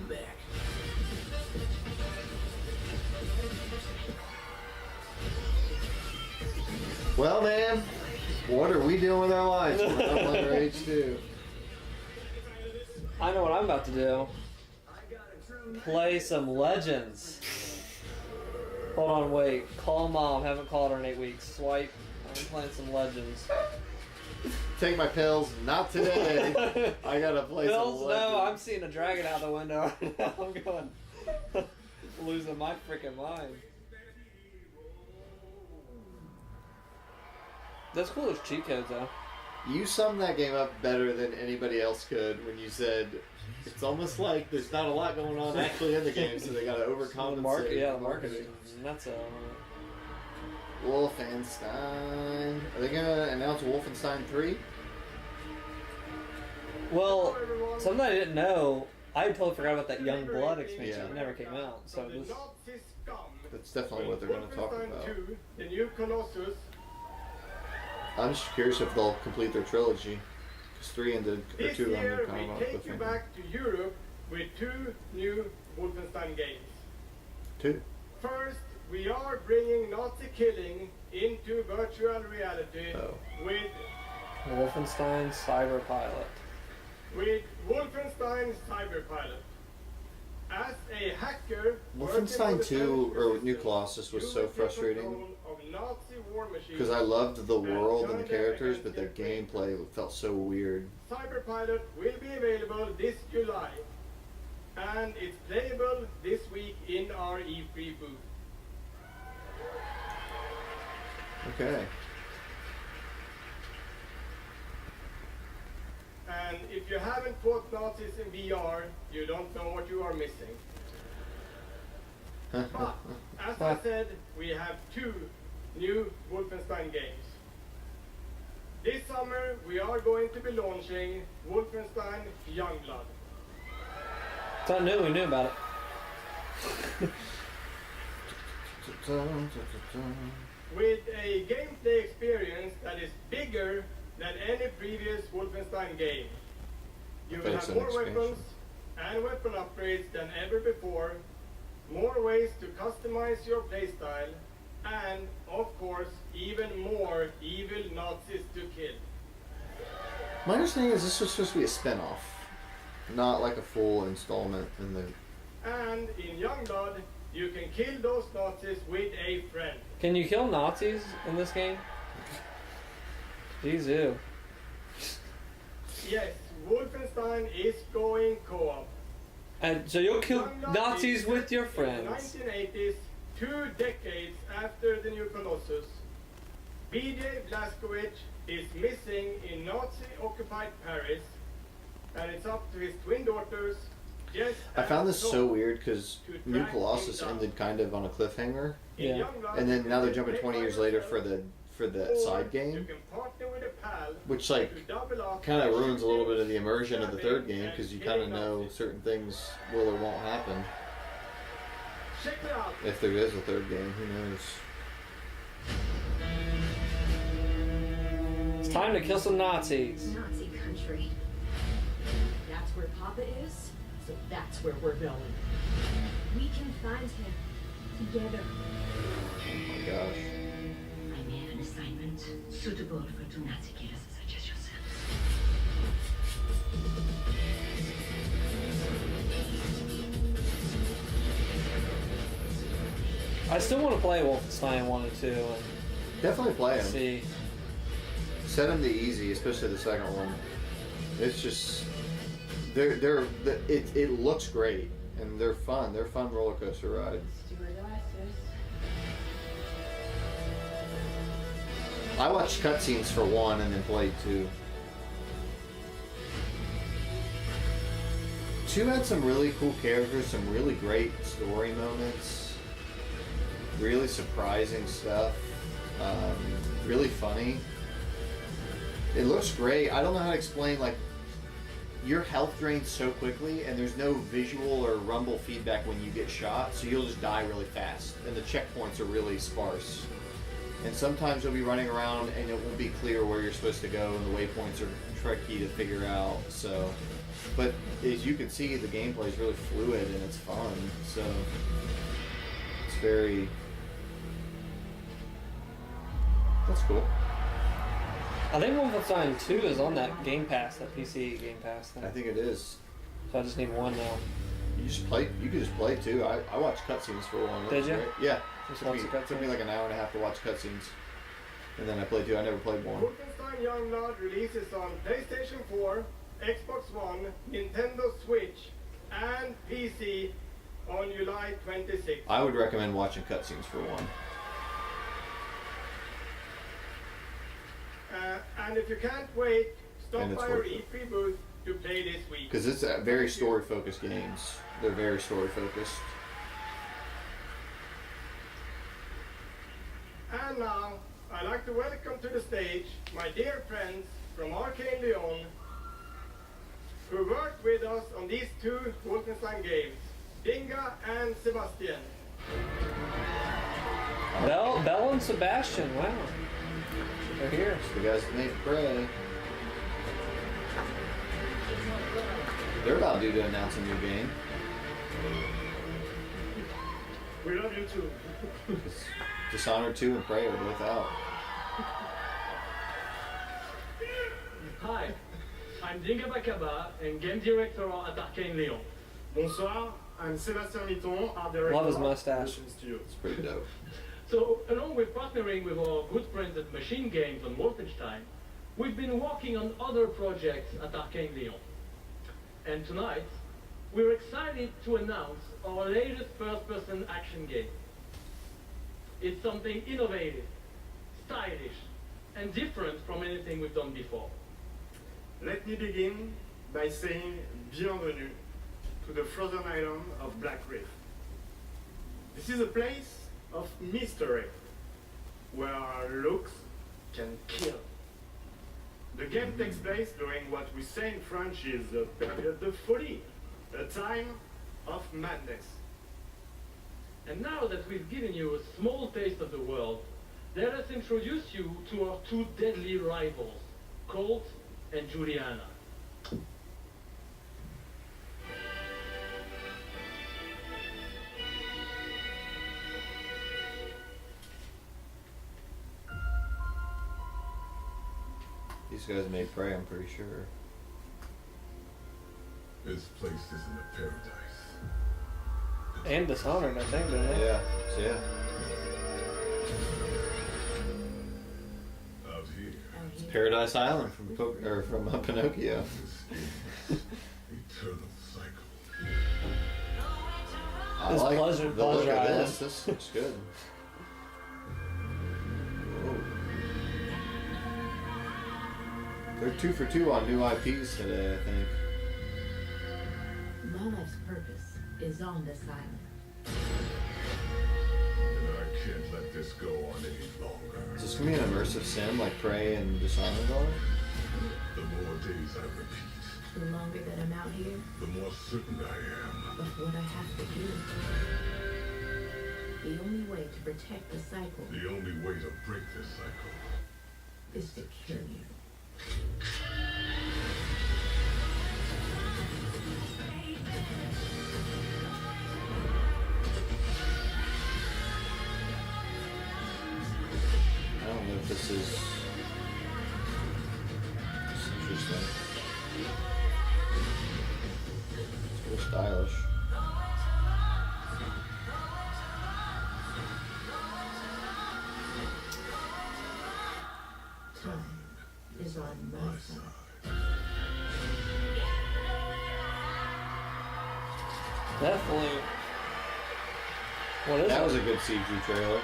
Mac. Well, man, what are we doing with our lives? We're not playing Rage 2. I know what I'm about to do. Play some Legends. Hold on, wait. Call mom. Haven't called her in 8 weeks. Swipe. I'm playing some Legends. Take my pills. Not today. I gotta play Pills? some No, Legends. I'm seeing a dragon out the window right now. I'm going. Losing my freaking mind. That's cool. There's cheat codes though. You summed that game up better than anybody else could when you said it's almost like there's not a lot going on actually in the game, so they gotta overcompensate. The marketing. That's Wolfenstein. Are they gonna announce Wolfenstein 3? Well, something I didn't know. I totally forgot about that Young Blood expansion. Yeah. It never came out. So this. That's definitely what they're gonna talk about. The new Colossus. I'm just curious if they'll complete their trilogy. Because 3 ended, or This 2 ended year kind of we on a take you cliffhanger. back to Europe with 2 new Wolfenstein games. 2. First, we are bringing Nazi killing into virtual reality with Wolfenstein Cyber Pilot. Wolfenstein Cyberpilot. As a hacker, Wolfenstein 2, or New Colossus, was so frustrating. Because I loved the world and the characters, but the gameplay felt so weird. Cyberpilot will be available this July. And it's playable this week in our E3 booth. Okay. And if you haven't fought Nazis in VR, you don't know what you are missing. But, as I said, we have 2 new Wolfenstein games. This summer, we are going to be launching Wolfenstein Youngblood. It's not new, we knew about it. With a gameplay experience that is bigger than any previous Wolfenstein game. You will have more weapons and weapon upgrades than ever before, more ways to customize your playstyle, and, of course, even more evil Nazis to kill. My understanding is this was supposed to be a spin-off, not like a full installment in the... And in Youngblood, you can kill those Nazis with a friend. Can you kill Nazis in this game? Jeez, ew. Yes, Wolfenstein is going co-op. And so you'll kill Nazis with your friends. In the 1980s, 2 decades after the new Colossus, BJ Blazkowicz is missing in Nazi-occupied Paris, and it's up to his twin daughters. I found this so weird because New Colossus ended kind of on a cliffhanger. Yeah. And then now they're jumping 20 years later for the side game, which like kind of ruins a little bit of the immersion of the third game because you kind of know certain things will or won't happen. If there is a third game, who knows? It's time to kill some Nazis. Nazi country. That's where Papa is, so that's where we're going. We can find him together. Oh my gosh. I made an assignment suitable for 2 Nazi killers such as yourself. I still want to play Wolfenstein 1 and 2. And definitely play them. See. Set them to easy, especially the second one. It's just it looks great and they're fun. They're fun roller coaster rides. I watched cutscenes for 1 and then played 2. 2 had some really cool characters, some really great story moments, really surprising stuff, really funny. It looks great. I don't know how to explain, like, your health drains so quickly and there's no visual or rumble feedback when you get shot, so you'll just die really fast. And the checkpoints are really sparse. And sometimes you'll be running around and it won't be clear where you're supposed to go and the waypoints are tricky to figure out, so... But as you can see, the gameplay is really fluid and it's fun, so... It's very... That's cool. I think Wolfenstein 2 is on that Game Pass, that PC Game Pass thing. I think it is. So I just need 1 now. You could just play 2. I watched cutscenes for 1. Did you? Great. Yeah. Took me like an hour and a half to watch cutscenes. And then I played 2. I never played 1. Wolfenstein Youngblood releases on PlayStation 4, Xbox One, Nintendo Switch, and PC on July 26th. I would recommend watching cutscenes for 1. And if you can't wait, stop by our E3 booth to play this week. Because it's very story-focused games. They're very story-focused. And now, I'd like to welcome to the stage my dear friends from Arcane Lyon, who worked with us on these 2 Wolfenstein games, Dinga and Sebastian. Bell and Sebastian, wow. They're here. So the guys that made Prey. They're about due to announce a new game. We love you too. Dishonored 2 and Prey are both out. Hi, I'm Dinga Bakaba and Game Director at Arcane Lyon. Bonsoir, I'm Sébastien Mitton, Art Director. Love his mustache. It's pretty dope. So, along with partnering with our good friends at Machine Games on Wolfenstein, we've been working on other projects at Arcane Lyon. And tonight, we're excited to announce our latest first-person action game. It's something innovative, stylish, and different from anything we've done before. Let me begin by saying bienvenue to the frozen island of Black Reef. This is a place of mystery, where our looks can kill. The game takes place during what we say in French is a période de folie, a time of madness. And now that we've given you a small taste of the world, let us introduce you to our two deadly rivals, Colt and Juliana. These guys made Prey, I'm pretty sure. This place isn't a paradise. And Dishonored, I think, didn't they? Yeah, so yeah. Out here. It's Paradise Island from Pinocchio. Eternal cycle. I This like Pleasure the look of Island. this. This looks good. They're 2 for 2 on new IPs today, I think. My life's purpose is on this island. And I can't let this go on any longer. Is this gonna be an immersive sim like Prey and Dishonored are? The more days I repeat, The longer that I'm out here, the more certain I am. of what I have to do. The only way to protect the cycle The only way to break this cycle is to kill you. I don't know if this is interesting. It's real stylish. Time is on my side. Definitely. What is That it? was a good CG trailer.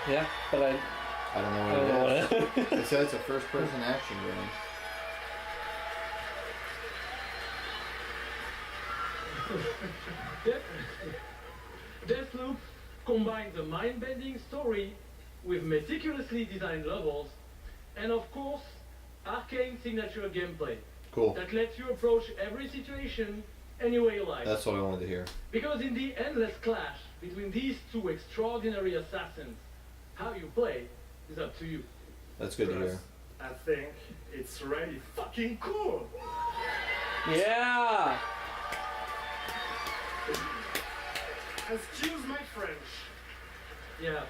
Yeah, but I don't know I don't know what it is. what it- It says it's a first-person action game. Deathloop combines a mind-bending story with meticulously designed levels, and of course, arcane signature gameplay. Cool. That lets you approach every situation any way you like. That's what I wanted to hear. Because in the endless clash between these two extraordinary assassins, how you play is up to you. That's good to hear. I think it's really fucking cool. Yeah. Excuse my French. Yeah.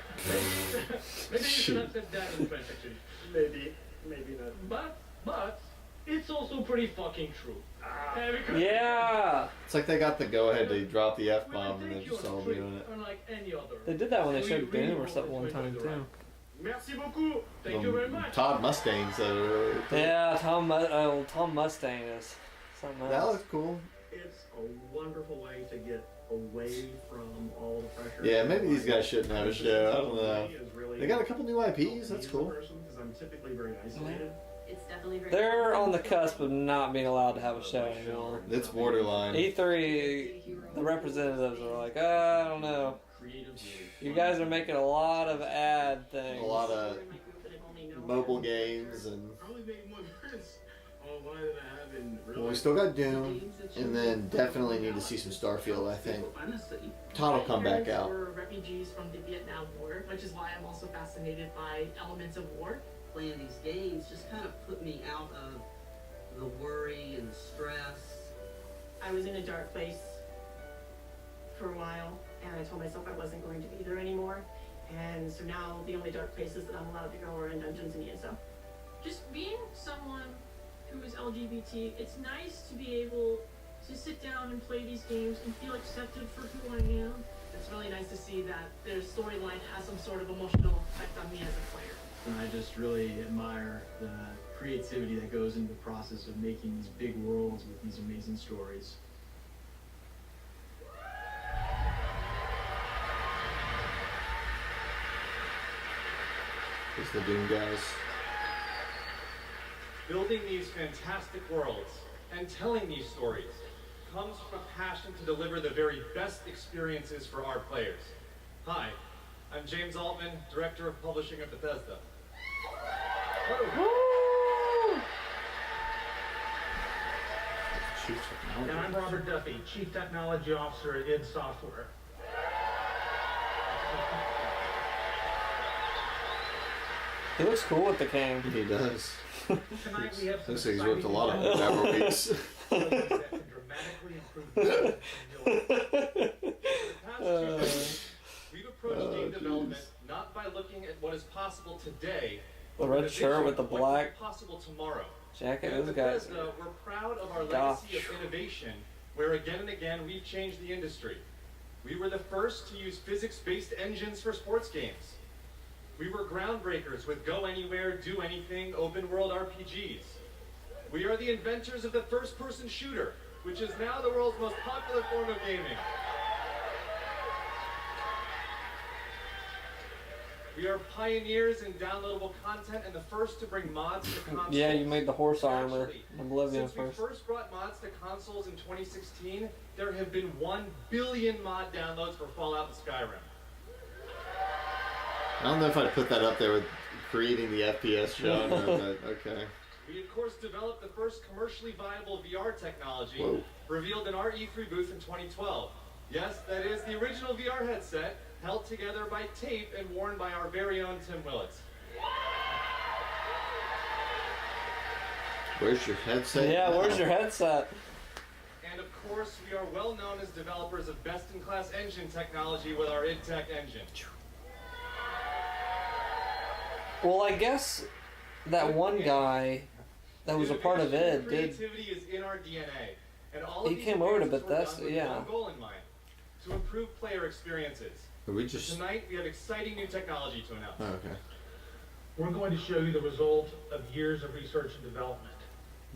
Maybe you should have said that in French actually. Maybe not. But it's also pretty fucking true. Because Yeah. It's like they got the go-ahead to drop the F-bomb and they're just all doing it. unlike any other. They did that when they showed Venom or something one time too. Merci beaucoup. Thank you very much. Todd Mustang said it earlier. too. Yeah, Tom Mustang is something else. That looks cool. It's a wonderful way to get away from all the pressure. Yeah, maybe these guys shouldn't have a show. I don't know. They got a couple new IPs. That's cool. Because I'm typically very isolated. It's definitely very. They're on the cusp of not being allowed to have a show anymore. It's borderline. E3, the representatives are like, I don't know. You guys are making a lot of ad things. A lot of mobile games and. Probably made more sense on why than I have in real Well, we life. still got Doom, and then definitely need to see some Starfield. I think Todd will come back out. Were refugees from the Vietnam War, which is why I'm also fascinated by elements of war. Playing these games just kind of put me out of the worry and stress. I was in a dark place for a while, and I told myself I wasn't going to be there anymore. And so now the only dark places that I'm allowed to go are in dungeons and ESO. Just being someone who is LGBT, it's nice to be able to sit down and play these games and feel accepted for who I am. It's really nice to see that their storyline has some sort of emotional effect on me as a player. And I just really admire the creativity that goes into the process of making these big worlds with these amazing stories. It's the Doom guys. Building these fantastic worlds and telling these stories. comes from a passion to deliver the very best experiences for our players. Hi, I'm James Altman, Director of Publishing at Bethesda. And I'm Robert Duffy, Chief Technology Officer at id Software. He looks cool with the cane. He does. Tonight we have some Looks like he's worked a lot of exciting hour weeks. that can dramatically improve We've approached game development not by looking at what is possible today, The but red a shirt vision with the of what black will be possible tomorrow. jacket. And This at guy's Bethesda, we're proud of our goth. legacy of innovation, where again and again we've changed the industry. We were the first to use physics-based engines for sports games. We were groundbreakers with go anywhere, do anything, open world RPGs. We are the inventors of the first-person shooter, which is now the world's most popular form of gaming. We are pioneers in downloadable content and the first to bring mods to consoles. Yeah, you made the horse armor in Oblivion Since we first. first brought mods to consoles in 2016, there have been 1 billion mod downloads for Fallout and Skyrim. I don't know if I'd put that up there with creating the FPS genre, but okay. We of course developed the first commercially viable VR technology, Whoa. revealed in our E3 booth in 2012. Yes, that is the original VR headset, held together by tape and worn by our very own Tim Willits. Where's your headset? Yeah, now? where's your headset? And of course, we are well known as developers of best-in-class engine technology with our IdTech engine. Well, I guess that one guy that was a part of id did. Creativity is in our DNA, and all of He these came over to advances were Bethesda, done with yeah. one goal in mind: to improve player experiences. Are we just? Tonight, we have exciting new technology to announce. Oh, okay. We're going to show you the result of years of research and development.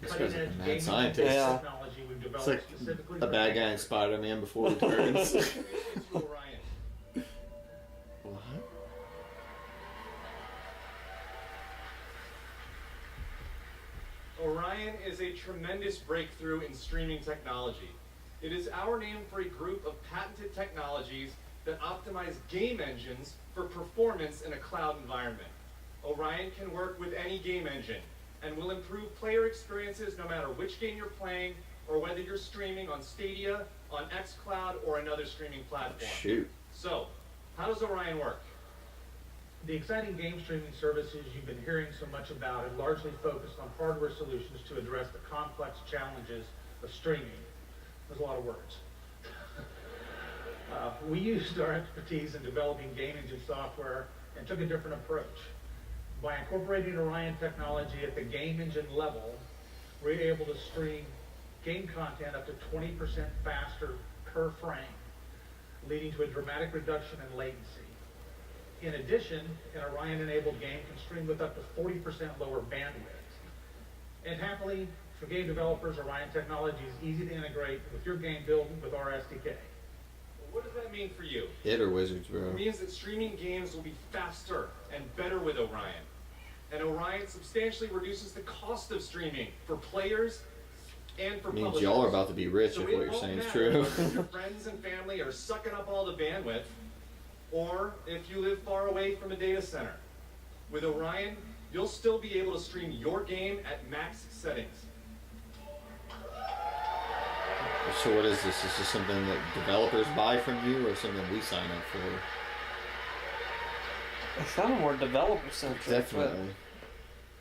This guy's like a Cutting-edge mad gaming scientist. Yeah. technology we've It's developed like specifically the for bad gaming. guy in Spider-Man before he turns. Orion. What? Orion is a tremendous breakthrough in streaming technology. It is our name for a group of patented technologies that optimize game engines for performance in a cloud environment. Orion can work with any game engine and will improve player experiences no matter which game you're playing or whether you're streaming on Stadia, on xCloud, or another streaming platform. Shoot. So, how does Orion work? The exciting game streaming services you've been hearing so much about have largely focused on hardware solutions to address the complex challenges of streaming. There's a lot of words. We used our expertise in developing game engine software and took a different approach. By incorporating Orion technology at the game engine level, we're able to stream game content up to 20% faster per frame, leading to a dramatic reduction in latency. In addition, an Orion-enabled game can stream with up to 40% lower bandwidth. And happily, for game developers, Orion technology is easy to integrate with your game build with our SDK. Well, what does that mean for you? It or Wizards, bro. It means that streaming games will be faster and better with Orion. And Orion substantially reduces the cost of streaming for players and for Means publishers. y'all are about to be rich So if it what you're won't saying is matter true. if your friends and family are sucking up all the bandwidth, or if you live far away from a data center. With Orion, you'll still be able to stream your game at max settings. So what is this? Is this something that developers buy from you or something we sign up for? It's kind of more developer centric. Definitely.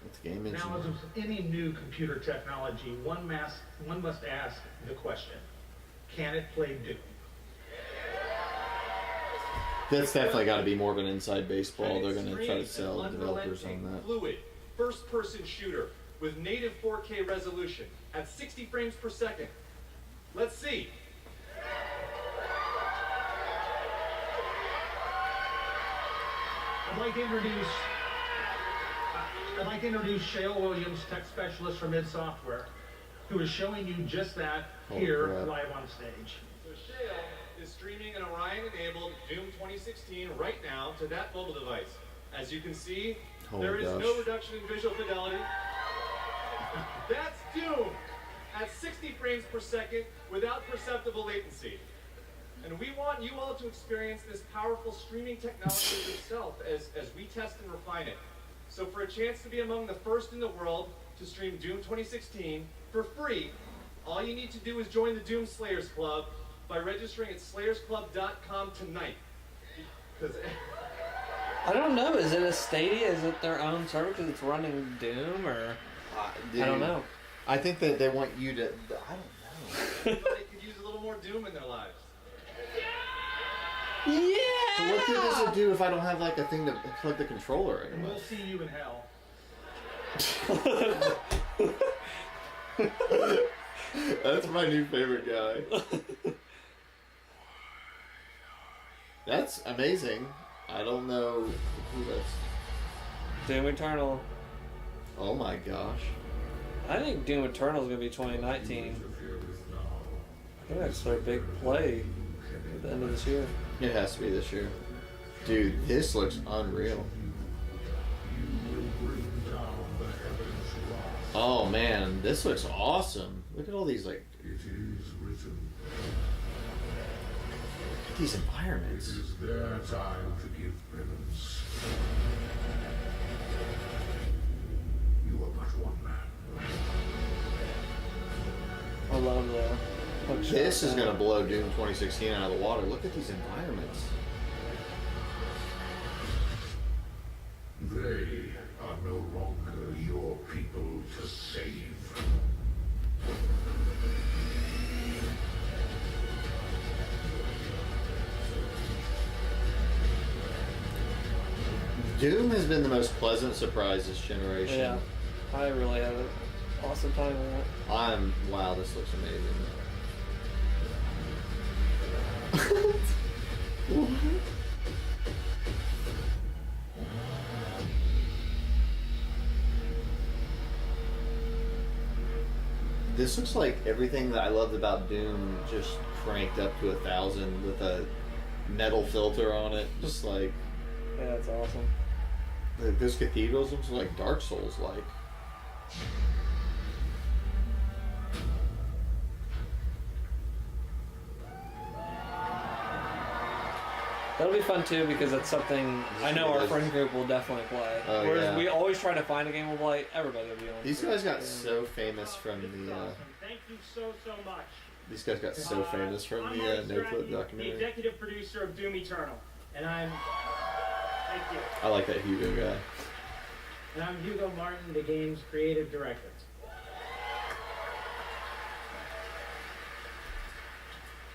With the game engine. Now, as with any new computer technology, one must ask the question, can it play Doom? That's definitely got to be more of an inside baseball. They're going to try to sell developers on that. Fluid, first-person shooter with native 4K resolution at 60 frames per second. Let's see. I'd like to introduce Shale Williams, tech specialist from id Software, who is showing you just that here live on stage. So Shale is streaming an Orion-enabled Doom 2016 right now to that mobile device. As you can see, there is no reduction in visual fidelity. That's Doom at 60 frames per second without perceptible latency. And we want you all to experience this powerful streaming technology yourself as we test and refine it. So for a chance to be among the first in the world to stream Doom 2016 for free, all you need to do is join the Doom Slayers Club by registering at slayersclub.com tonight. I don't know. Is it a Stadia? Is it their own server because it's running Doom, or I don't know. I think that they want you to. I don't know. They could use a little more Doom in their lives. Yeah. So what good does it do if I don't have like a thing to plug the controller in? And we'll see you in hell. That's my new favorite guy. That's amazing. I don't know who that's. Doom Eternal. Oh my gosh. I think Doom Eternal is going to be 2019. I think that's their big play at the end of this year. It has to be this year. Dude, this looks unreal. Oh man, this looks awesome. Look at all these like these environments. It is their time to give penance. You are but one man. I love that. This is going to blow Doom 2016 out of the water. Look at these environments. They are no longer your people to save. Doom has been the most pleasant surprise this generation. Yeah, I really had an awesome time with that. Wow, this looks amazing. This looks like everything that I loved about Doom just cranked up to 1,000 with a metal filter on it. Just like, yeah, that's awesome. Those cathedrals look like Dark Souls like. That'll be fun too because it's something I know our friend group will definitely play. Whereas we always try to find a game we'll play. Everybody will be on. These guys got so famous from the. Thank you so much. These guys got so famous from the No Clip documentary. The executive producer of Doom Eternal, and I'm. Thank you. I like that Hugo guy. And I'm Hugo Martin, the game's creative director.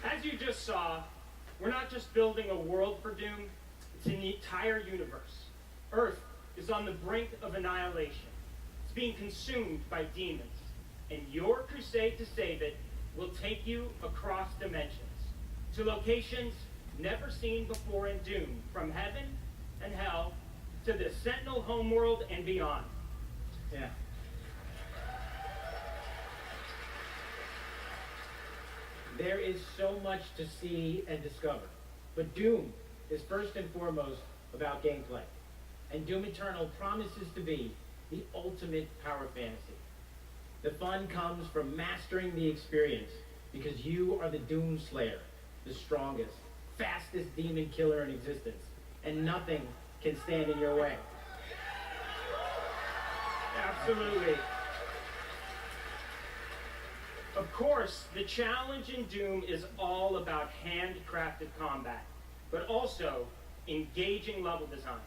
As you just saw, we're not just building a world for Doom, it's an entire universe. Earth is on the brink of annihilation. It's being consumed by demons. And your crusade to save it will take you across dimensions, to locations never seen before in Doom, from heaven and hell to the Sentinel homeworld and beyond. Yeah. There is so much to see and discover, but Doom is first and foremost about gameplay, and Doom Eternal promises to be the ultimate power fantasy. The fun comes from mastering the experience, because you are the Doom Slayer, the strongest, fastest demon killer in existence, and nothing can stand in your way. Absolutely. Of course, the challenge in Doom is all about handcrafted combat, but also engaging level design.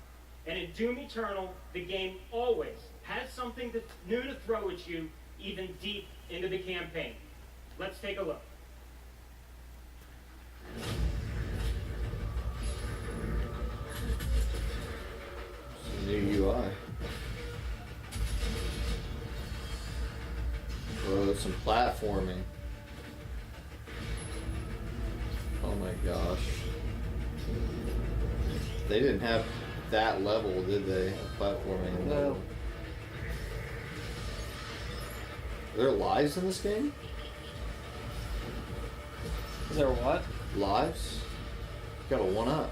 And in Doom Eternal, the game always has something new to throw at you, even deep into the campaign. Let's take a look. New UI. Oh, some platforming. Oh my gosh. They didn't have that level, did they? Of platforming. No. Are there lives in this game? Is there what? Lives? Got a 1-up.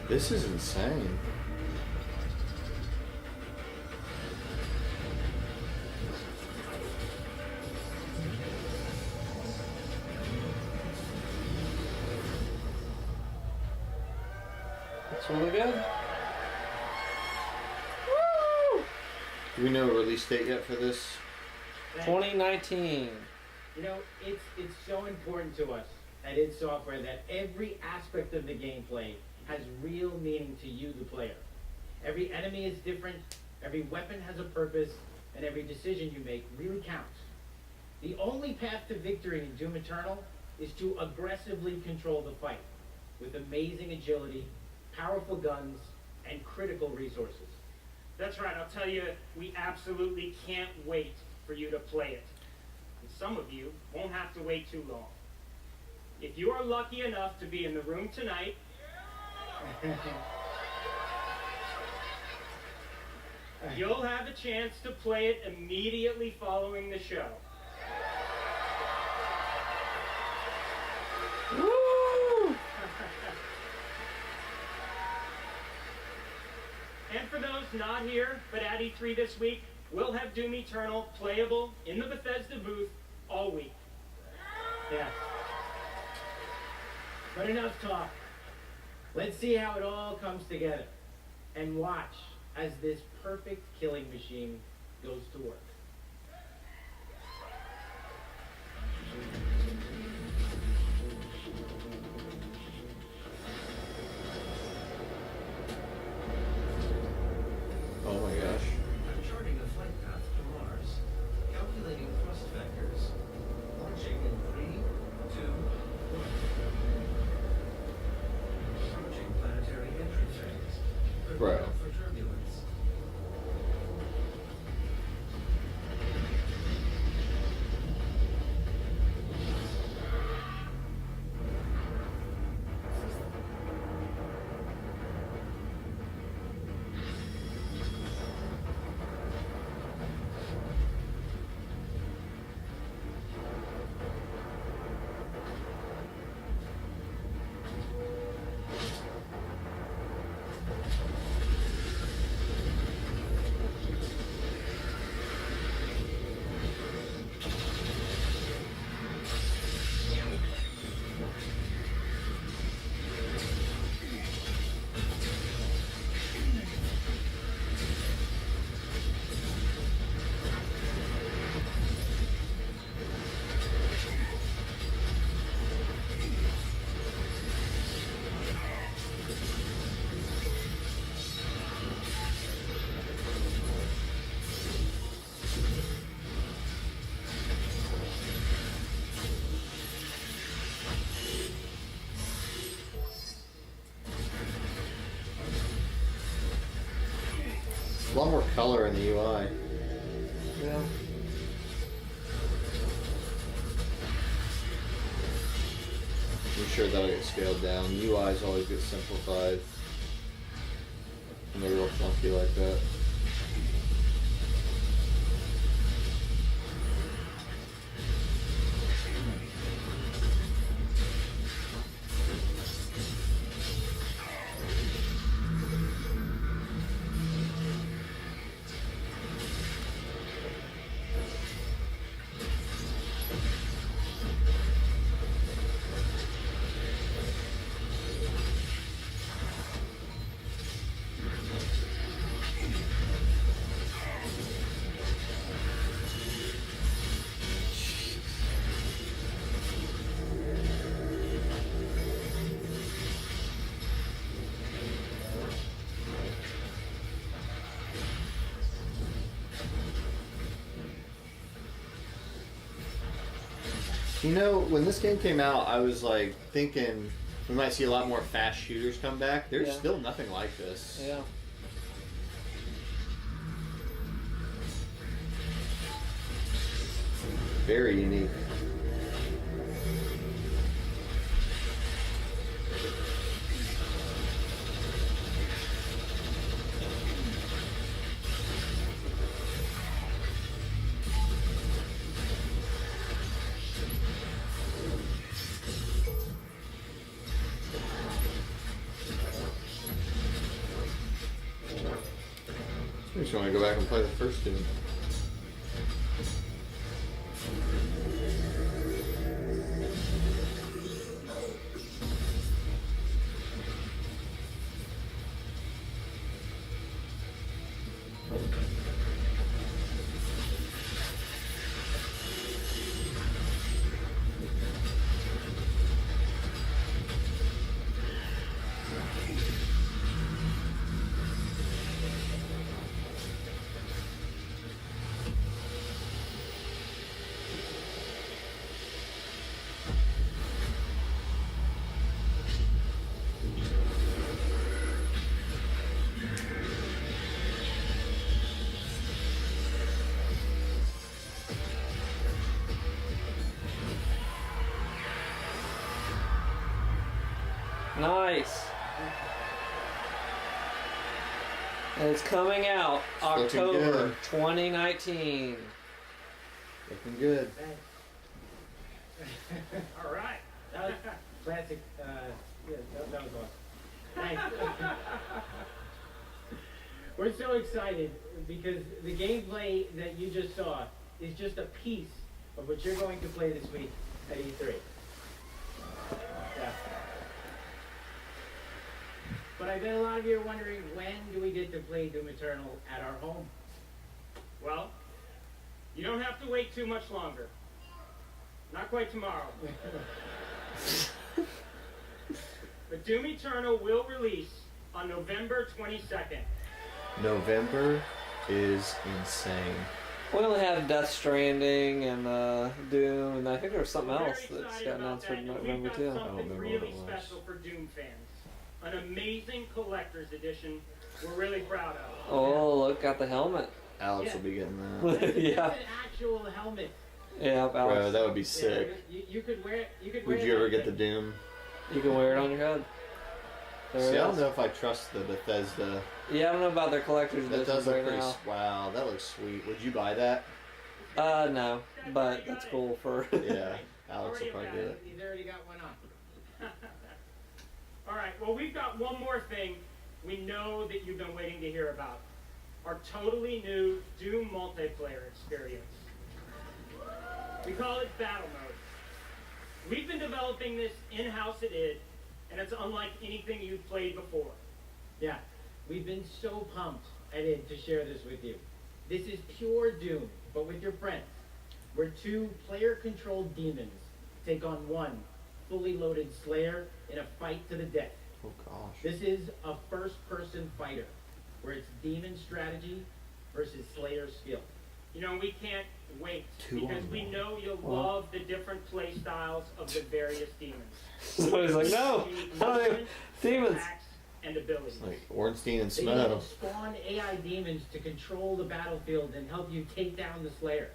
This is insane. It's really good. Woo! Do we know a release date yet for this? 2019. You know, it's so important to us at id Software that every aspect of the gameplay has real meaning to you, the player. Every enemy is different, every weapon has a purpose, and every decision you make really counts. The only path to victory in Doom Eternal is to aggressively control the fight with amazing agility, powerful guns, and critical resources. That's right, I'll tell you, we absolutely can't wait for you to play it. And some of you won't have to wait too long. If you are lucky enough to be in the room tonight, you'll have a chance to play it immediately following the show. Woo! And for those not here, but at E3 this week, we'll have Doom Eternal playable in the Bethesda booth all week. Yeah. But enough talk. Let's see how it all comes together. And watch as this perfect killing machine goes to work. Oh my gosh. Charting a flight path to Mars. Calculating thrust vectors. Launching in 3, 2, 1. Approaching planetary entry phase. Right. For turbulence. A lot more color in the UI. Yeah. I'm sure that'll get scaled down. UIs always get simplified. And they're real funky like that. You know, when this game came out, I was like thinking we might see a lot more fast shooters come back. There's still nothing like this. Yeah. Very unique. I just want to go back and play the first Doom. Nice. And it's coming out October 2019. Looking good. All right. That was classic. Yeah, that was awesome. Thanks. We're so excited because the gameplay that you just saw is just a piece of what you're going to play this week at E3. Yeah. But I bet a lot of you are wondering, when do we get to play Doom Eternal at our home? Well, you don't have to wait too much longer. Not quite tomorrow. But Doom Eternal will release on November 22nd. November is insane. We only have Death Stranding and Doom, and I think there was something else that's got announced for November too. We've got something really special for Doom fans. An amazing collector's edition we're really proud of. Oh, look, got the helmet. Alex will be getting that. That's an actual helmet. Yeah, Alex. Bro, that would be sick. You could wear it. You could Would wear you it ever like get the that. Doom? You can wear it on your head. There See, it I don't is. know if I trust the Bethesda. Yeah, I don't know about their collector's That editions does look right pretty. now. Wow, that looks sweet. Would you buy that? No, but that's cool for. Yeah, Alex will probably do it. He's already got one on. All right, well, we've got one more thing we know that you've been waiting to hear about. Our totally new Doom multiplayer experience. We call it Battle Mode. We've been developing this in-house at id, and it's unlike anything you've played before. Yeah, we've been so pumped at id to share this with you. This is pure Doom, but with your friends. Where two player-controlled demons take on one fully loaded Slayer in a fight to the death. Oh gosh. This is a first-person fighter, where it's demon strategy versus Slayer skill. You know, we can't wait, Two because on we one. know you'll Wow. love the different play styles of the various demons. So he's like, no, I don't even. Demons. Attacks and abilities. It's like Ornstein and They Snow. even spawn AI demons to control the battlefield and help you take down the Slayer.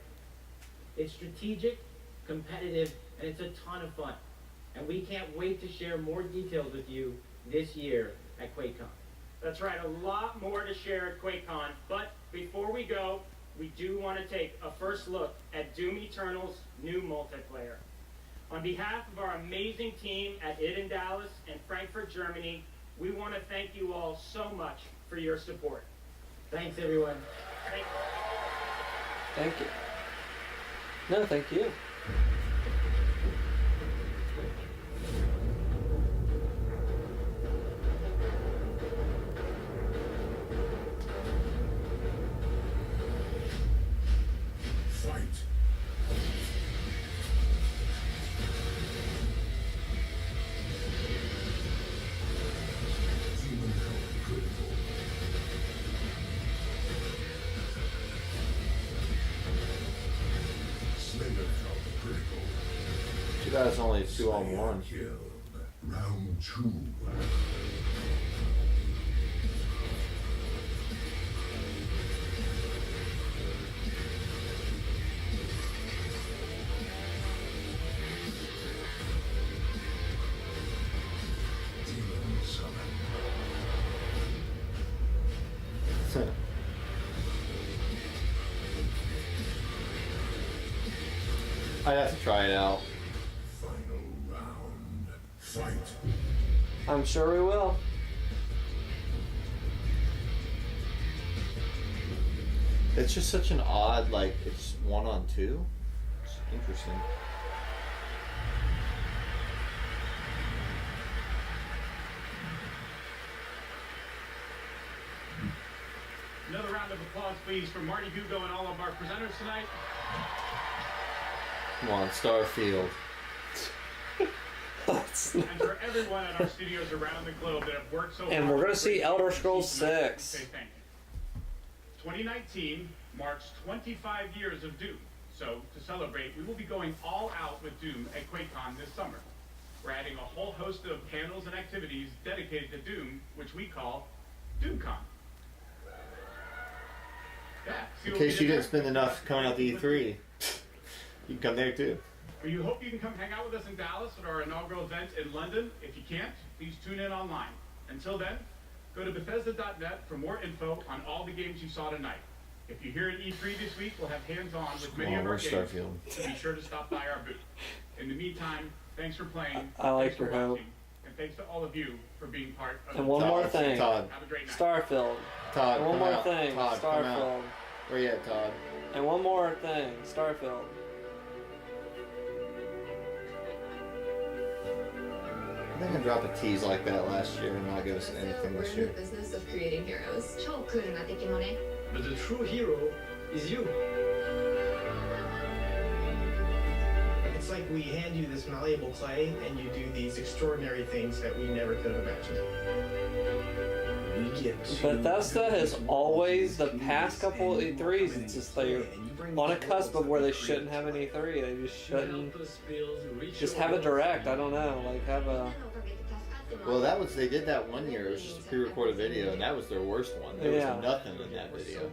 It's strategic, competitive, and it's a ton of fun. And we can't wait to share more details with you this year at QuakeCon. That's right, a lot more to share at QuakeCon, but before we go, we do want to take a first look at Doom Eternal's new multiplayer. On behalf of our amazing team at id in Dallas and Frankfurt, Germany, we want to thank you all so much for your support. Thanks, everyone. Thank you. No, thank you. Fight. Human health critical. Slayer health critical. Too bad it's only 2-on-1. Kill. Round 2. Demon summon. I'd have to try it out. Final round. Fight. I'm sure we will. It's just such an odd, like, it's 1-on-2. It's interesting. Another round of applause, please, for Marty Hugo and all of our presenters tonight. Come on, Starfield. And for everyone at our studios around the globe that have worked so hard. And we're going to see Elder Scrolls 6. Say thank you. 2019 marks 25 years of Doom. So, to celebrate, we will be going all out with Doom at QuakeCon this summer. We're adding a whole host of panels and activities dedicated to Doom, which we call DoomCon. Yeah, In case you didn't spend enough coming out to E3, you can come there too. We hope you can come hang out with us in Dallas at our inaugural event in London. If you can't, please tune in online. Until then, go to Bethesda.net for more info on all the games you saw tonight. If you're here at E3 this week, we'll have hands-on with many of our games, so be sure to stop by our booth. In the meantime, thanks for playing. I like your hope. And thanks to all of you for being part of And one more thing. Todd. Have a great night. Starfield. Todd, and one come more out. thing. Todd, come out. Starfield. Where you at, Todd? And one more thing. Starfield. I think I dropped a tease like that last year and not give us anything We're this in year. the business of creating heroes. But the true hero is you. It's like we hand you this malleable clay and you do these extraordinary things that we never could have imagined. We get to Bethesda has always, the past couple E3s, it's just they're on a cusp of where they shouldn't have an E3. They just shouldn't. Just have a direct. I don't know. Like have a. Well, they did that one year. It was just a pre-recorded video, and that was their worst one. There was nothing in that video.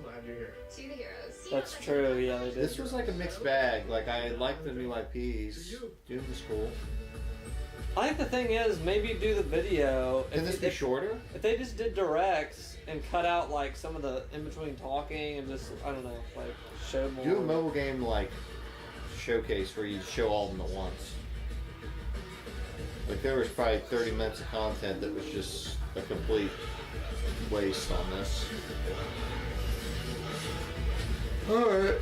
See the heroes. That's true. Yeah, they did. This was like a mixed bag. Like I liked the new IPs. Doom was cool. I think the thing is, maybe do the video. Can this be shorter? If they just did directs and cut out like some of the in between talking and just I don't know, like show more. Do a mobile game like showcase where you show all of them at once. Like there was probably 30 minutes of content that was just a complete waste on this. Alright.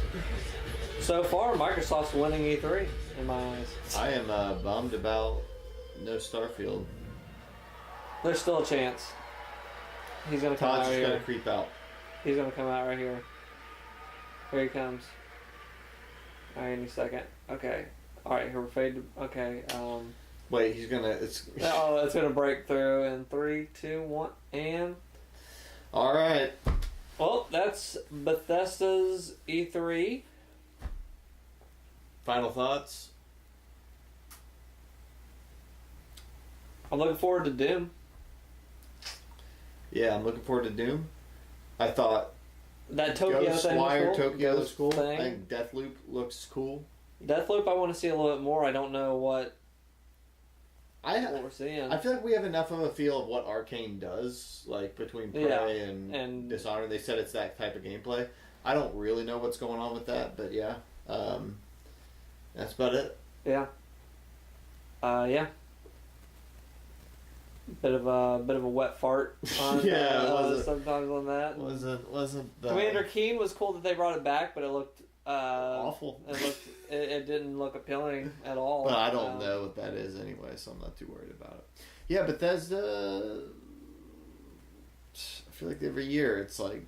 So far, Microsoft's winning E3 in my eyes. I am bummed about no Starfield. There's still a chance. He's gonna come Todd's out just here. gonna creep out. He's gonna come out right here. Here he comes. Alright, any second. Okay. Alright, here we're faded. Okay. Wait, he's gonna. It's gonna break through in 3, 2, 1, and. All right. Well, that's Bethesda's E3. Final thoughts. I'm looking forward to Doom. Yeah, I'm looking forward to Doom. I thought that Tokyo thing was cool. Tokyo was cool. Thing. I think Deathloop looks cool. Deathloop, I want to see a little bit more. I don't know what we're seeing. I feel like we have enough of a feel of what Arcane does, like between Prey and Dishonored. They said it's that type of gameplay. I don't really know what's going on with that, but yeah, that's about it. Yeah. Yeah. Bit of a wet fart on sometimes on that. Wasn't the Commander Keen was cool that they brought it back, but it looked awful. It didn't look appealing at all. But I don't know what that is anyway, so I'm not too worried about it. Yeah, Bethesda. I feel like every year it's like.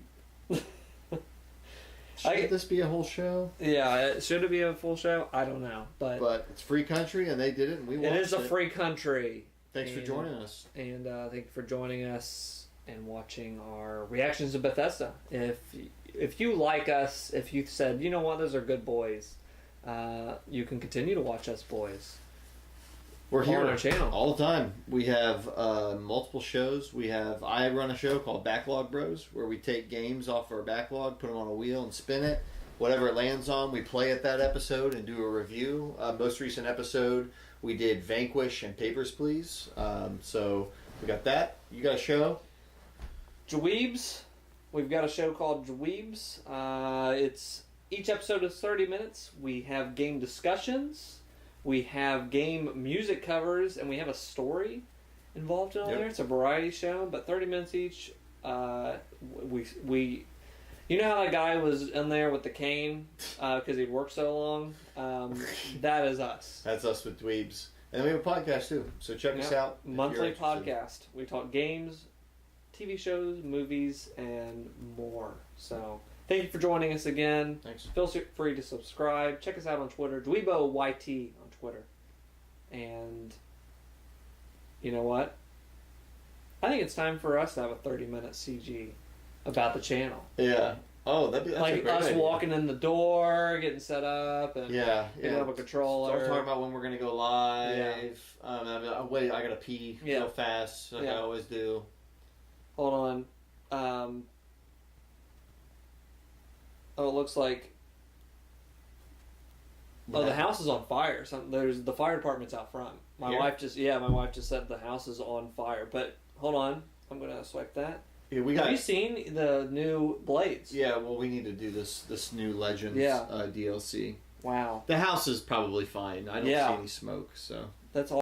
Should this be a whole show? Yeah, should it be a full show? I don't know, but it's free country and they did it and we watched it. It is a free country. Thanks for joining us. And thank you for joining us and watching our reactions to Bethesda. If you like us, if you said, you know what, those are good boys, you can continue to watch us boys. We're here on our channel all the time. We have multiple shows. I run a show called Backlog Bros, where we take games off our backlog, put them on a wheel, and spin it. Whatever it lands on, we play it that episode and do a review. Most recent episode, we did Vanquish and Papers, Please. So we got that. You got a show? Dweebs. We've got a show called Dweebs. It's each episode is 30 minutes. We have game discussions. We have game music covers, and we have a story involved in all there. It's a variety show, but 30 minutes each. You know how that guy was in there with the cane because he'd worked so long? That is us. That's us with dweebs. And we have a podcast too, so check us out. Monthly podcast. We talk games, TV shows, movies, and more. So thank you for joining us again. Thanks. Feel free to subscribe. Check us out on Twitter, DweeboYT on Twitter. And you know what? I think it's time for us to have a 30-minute CG about the channel. Yeah. Oh, that's like a great us idea. walking in the door, getting set up, and picking up a controller. Start talking about when we're gonna go live. Yeah. Wait, I gotta pee real fast, like I always do. Hold on. Oh, it looks like. Oh, the house is on fire. There's the fire department's out front. My wife just said the house is on fire. But hold on, I'm gonna swipe that. Yeah, Have you seen the new Blades? Yeah, well, we need to do this new Legends DLC. Wow. The house is probably fine. I don't see any smoke, so that's all.